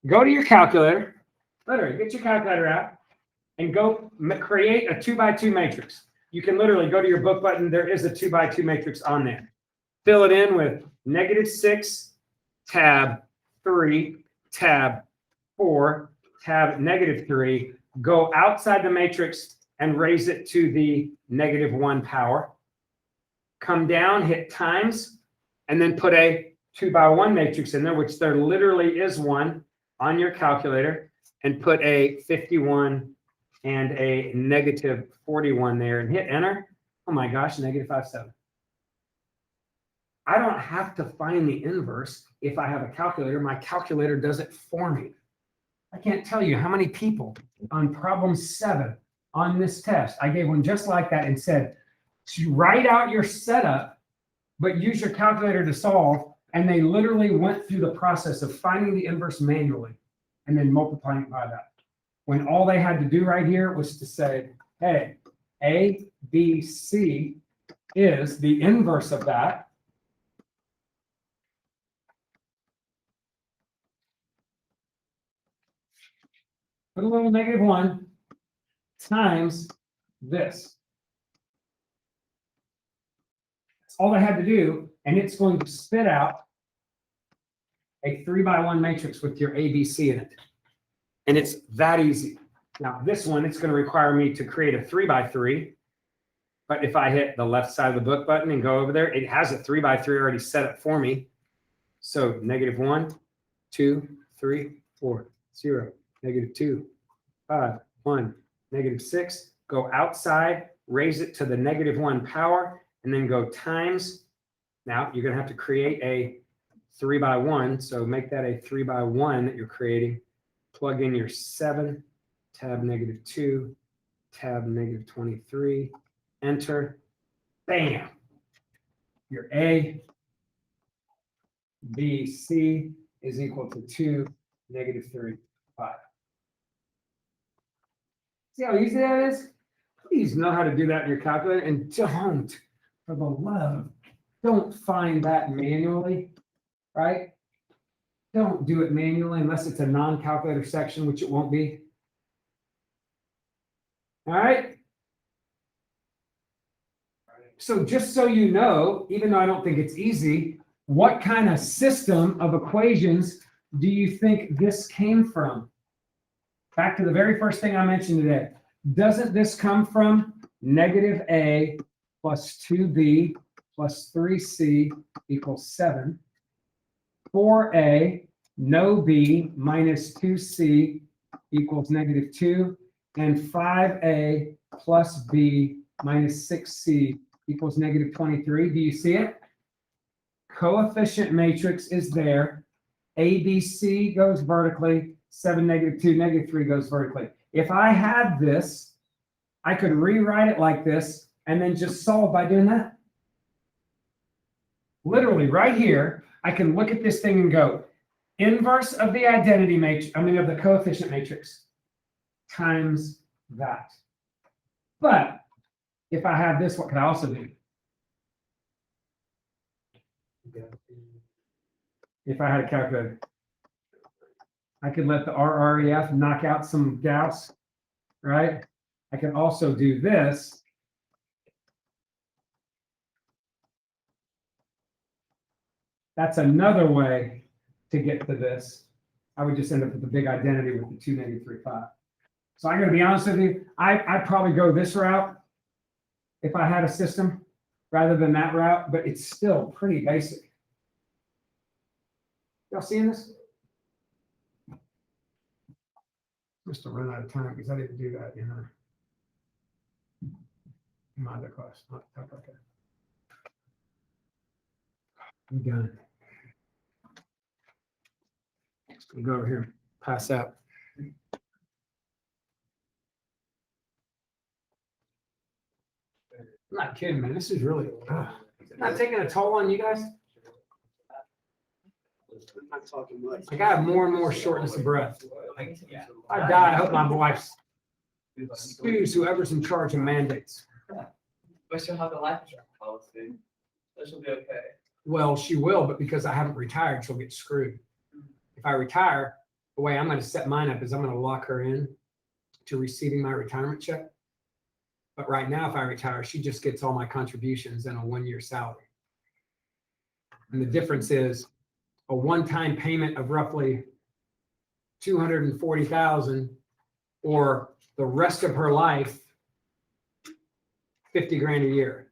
A: Go to your calculator. Literally, get your calculator out and go create a 2x2 matrix. You can literally go to your book button. There is a 2x2 matrix on there. Fill it in with -6, tab 3, tab 4, tab -3. Go outside the matrix and raise it to the -1 power. Come down, hit times, and then put a 2x1 matrix in there, which there literally is one on your calculator, and put a 51 and a -41 there and hit enter. Oh my gosh, -57. I don't have to find the inverse if I have a calculator. My calculator does it for me. I can't tell you how many people on problem 7 on this test, I gave one just like that and said, to write out your setup, but use your calculator to solve. And they literally went through the process of finding the inverse manually and then multiplying it by that. When all they had to do right here was to say, hey, A, B, C is the inverse of that. Put a little -1 times this. That's all they had to do, and it's going to spit out a 3x1 matrix with your ABC in it. And it's that easy. Now, this one, it's going to require me to create a 3x3. But if I hit the left side of the book button and go over there, it has a 3x3 already set up for me. So -1, 2, 3, 4, 0, -2, 5, 1, -6. Go outside, raise it to the -1 power, and then go times. Now, you're going to have to create a 3x1. So make that a 3x1 that you're creating. Plug in your 7, tab -2, tab -23, enter, bam. Your A, B, C is equal to 2, -3, 5. See how easy that is? Please know how to do that in your calculator, and don't, for the love, don't find that manually, right? Don't do it manually unless it's a non-calculator section, which it won't be. All right. So just so you know, even though I don't think it's easy, what kind of system of equations do you think this came from? Back to the very first thing I mentioned today. Doesn't this come from -a plus 2b plus 3c equals 7? 4a, no b, minus 2c equals -2, and 5a plus b minus 6c equals -23. Do you see it? Coefficient matrix is there. ABC goes vertically, 7, -2, -3 goes vertically. If I had this, I could rewrite it like this and then just solve by doing that. Literally right here, I can look at this thing and go, inverse of the identity matrix, of the coefficient matrix times that. But if I have this, what can I also do? If I had a calculator, I could let the RREF knock out some Gauss, right? I can also do this. That's another way to get to this. I would just end up with the big identity with the 2, -3, 5. So I'm going to be honest with you, I'd probably go this route if I had a system rather than that route, but it's still pretty basic. Y'all seeing this? Must have run out of time because I didn't do that in my other class. Okay. I'm done. We'll go over here, pass out. I'm not kidding, man. This is really not taking a toll on you guys.
C: I'm not talking much.
A: I got more and more shortness of breath. I die. I hope my wife sues whoever's in charge of mandates.
B: We still have the life insurance policy.
C: see.
D: This will be okay.
A: Well, she will, but because I haven't retired, she'll get screwed. If I retire, the way I'm going to set mine up is I'm going to lock her in to receiving my retirement check. But right now, if I retire, she just gets all my contributions and a 1-year salary. And the difference is a one-time payment of roughly 240,000, or the rest of her life, 50 grand a year.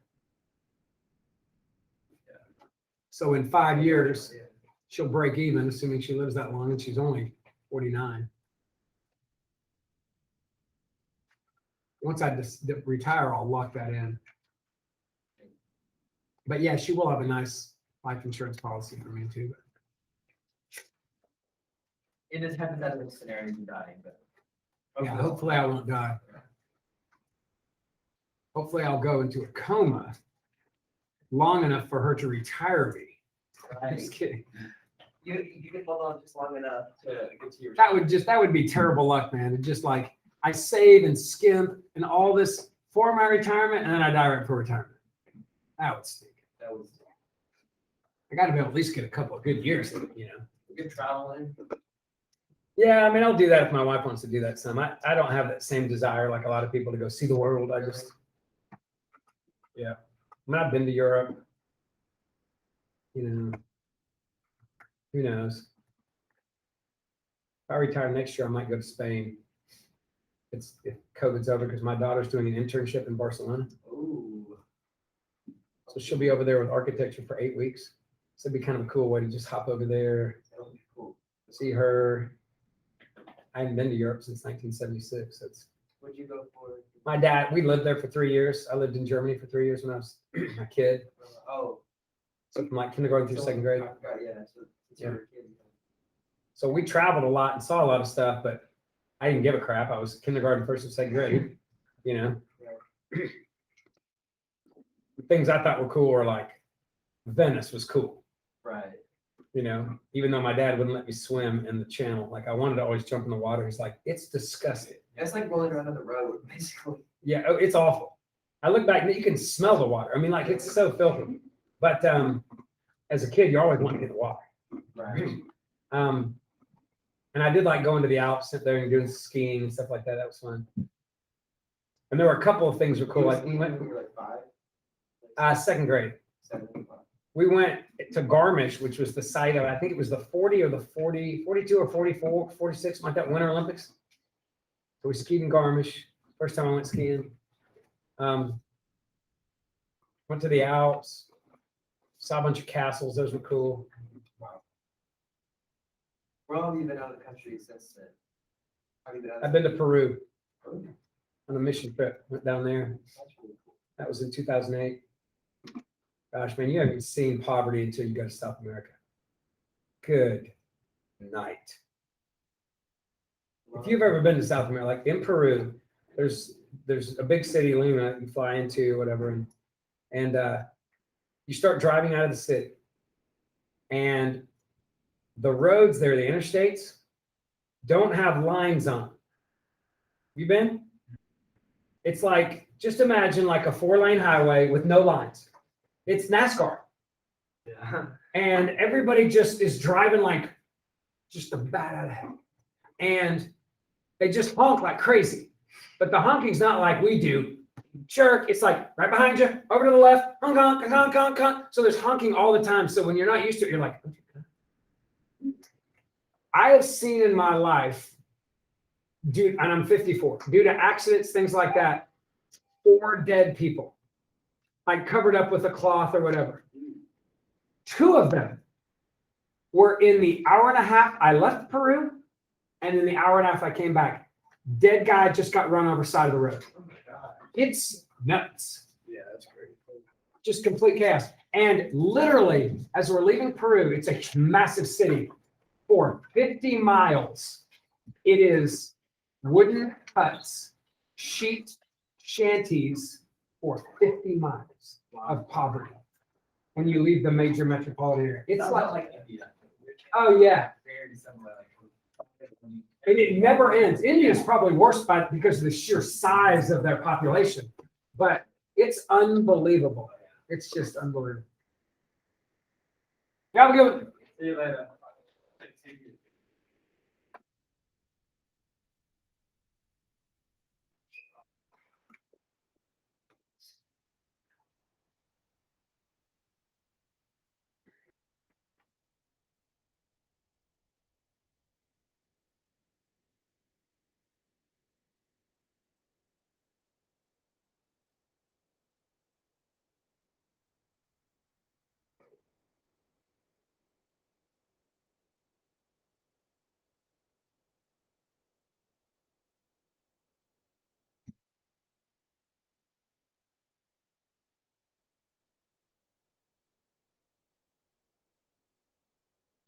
A: So in 5 years, she'll break even, assuming she lives that long, and she's only 49. Once I retire, I'll lock that in. But yeah, she will have a nice life insurance policy for me too.
B: In this hypothetical scenario, you dying, but.
A: Yeah, hopefully I won't die. Hopefully I'll go into a coma long enough for her to retire me. I'm just kidding.
B: You can hold on just long enough to get to your.
A: That would be terrible luck, man. It's just like I save and skimp and all this for my retirement, and then I die right before retirement. That would stink.
B: That was
A: I got to be able to at least get a couple of good years, you know.
B: good traveling.
A: Yeah, I mean, I'll do that if my wife wants to do that some. I don't have that same desire like a lot of people to go see the world. Yeah. I mean, I've been to Europe. You know, who knows? If I retire next year, I might go to Spain. If COVID's over, because my daughter's doing an internship in Barcelona.
B: Ooh.
A: So she'll be over there with architecture for 8 weeks. So it'd be kind of a cool way to just hop over there,
B: That'll be cool.
A: see her. I haven't been to Europe since 1976.
B: What'd you go for?
A: My dad, we lived there for 3 years. I lived in Germany for 3 years when I was a kid.
B: Oh.
A: So from like kindergarten through second grade.
B: Yeah, so it's your kid.
A: So we traveled a lot and saw a lot of stuff, but I didn't give a crap. I was kindergarten, first and second grade, you know. The things I thought were cool were like Venice was cool,
B: Right.
A: you know, even though my dad wouldn't let me swim in the channel. Like I wanted to always jump in the water. He's like, it's disgusting.
B: It's like rolling around on the road, basically.
A: Yeah, oh, it's awful. I look back and you can smell the water. I mean, like it's so filthy. But as a kid, you always want to get in the water.
B: Right.
A: And I did like going to the Alps, sit there and doing skiing and stuff like that. That was fun. And there were a couple of things that were cool. Like we went
B: when you were like 5?
A: second grade.
B: 7.
A: We went to Garmisch, which was the site of, I think it was the 42 or 44, 46, like that Winter Olympics. So we skied in Garmisch. First time I went skiing. Went to the Alps, saw a bunch of castles. Those were cool.
B: Where all have you been out of the country since then? Have you been out
A: I've been to Peru
B: Peru?
A: on a mission trip. Went down there.
B: That's really cool.
A: That was in 2008. Gosh, man, you haven't seen poverty until you go to South America. Good night. If you've ever been to South America, like in Peru, there's a big city, Lima, you fly into, whatever, and you start driving out of the city, and the roads there, the interstates, don't have lines on them. You been? It's like, just imagine like a 4-lane highway with no lines. It's NASCAR.
B: Yeah.
A: And everybody just is driving like just a bat out of hell. And they just honk like crazy. But the honking's not like we do. Jerk, it's like right behind you, over to the left, honk, honk, honk, honk, honk. So there's honking all the time. So when you're not used to it, you're like, I have seen in my life, dude, and I'm 54, due to accidents, things like that, 4 dead people, like covered up with a cloth or whatever. 2 of them were in the hour and a half I left Peru, and in the hour and a half I came back. Dead guy just got run over side of the road.
B: Oh my God.
A: It's nuts.
C: Yeah, that's great.
A: Just complete chaos. And literally, as we're leaving Peru, it's a massive city. For 50 miles, it is wooden huts, sheet shanties for 50 miles of poverty. When you leave the major metropolitan area, it's like
B: India.
A: oh yeah,
B: Very similar.
A: and it never ends. India is probably worse because of the sheer size of their population, but it's unbelievable. It's just unbelievable. Yeah, have a good one.
B: See you later.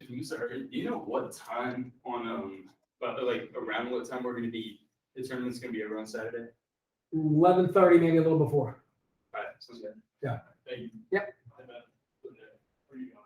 D: Do you know what time on, but like around what time we're gonna be, the tournament's gonna be over on Saturday?
A: 11:30, maybe a little before.
D: Alright, sounds good.
A: Yeah.
D: Thank you.
A: Yep.
D: Where are you going?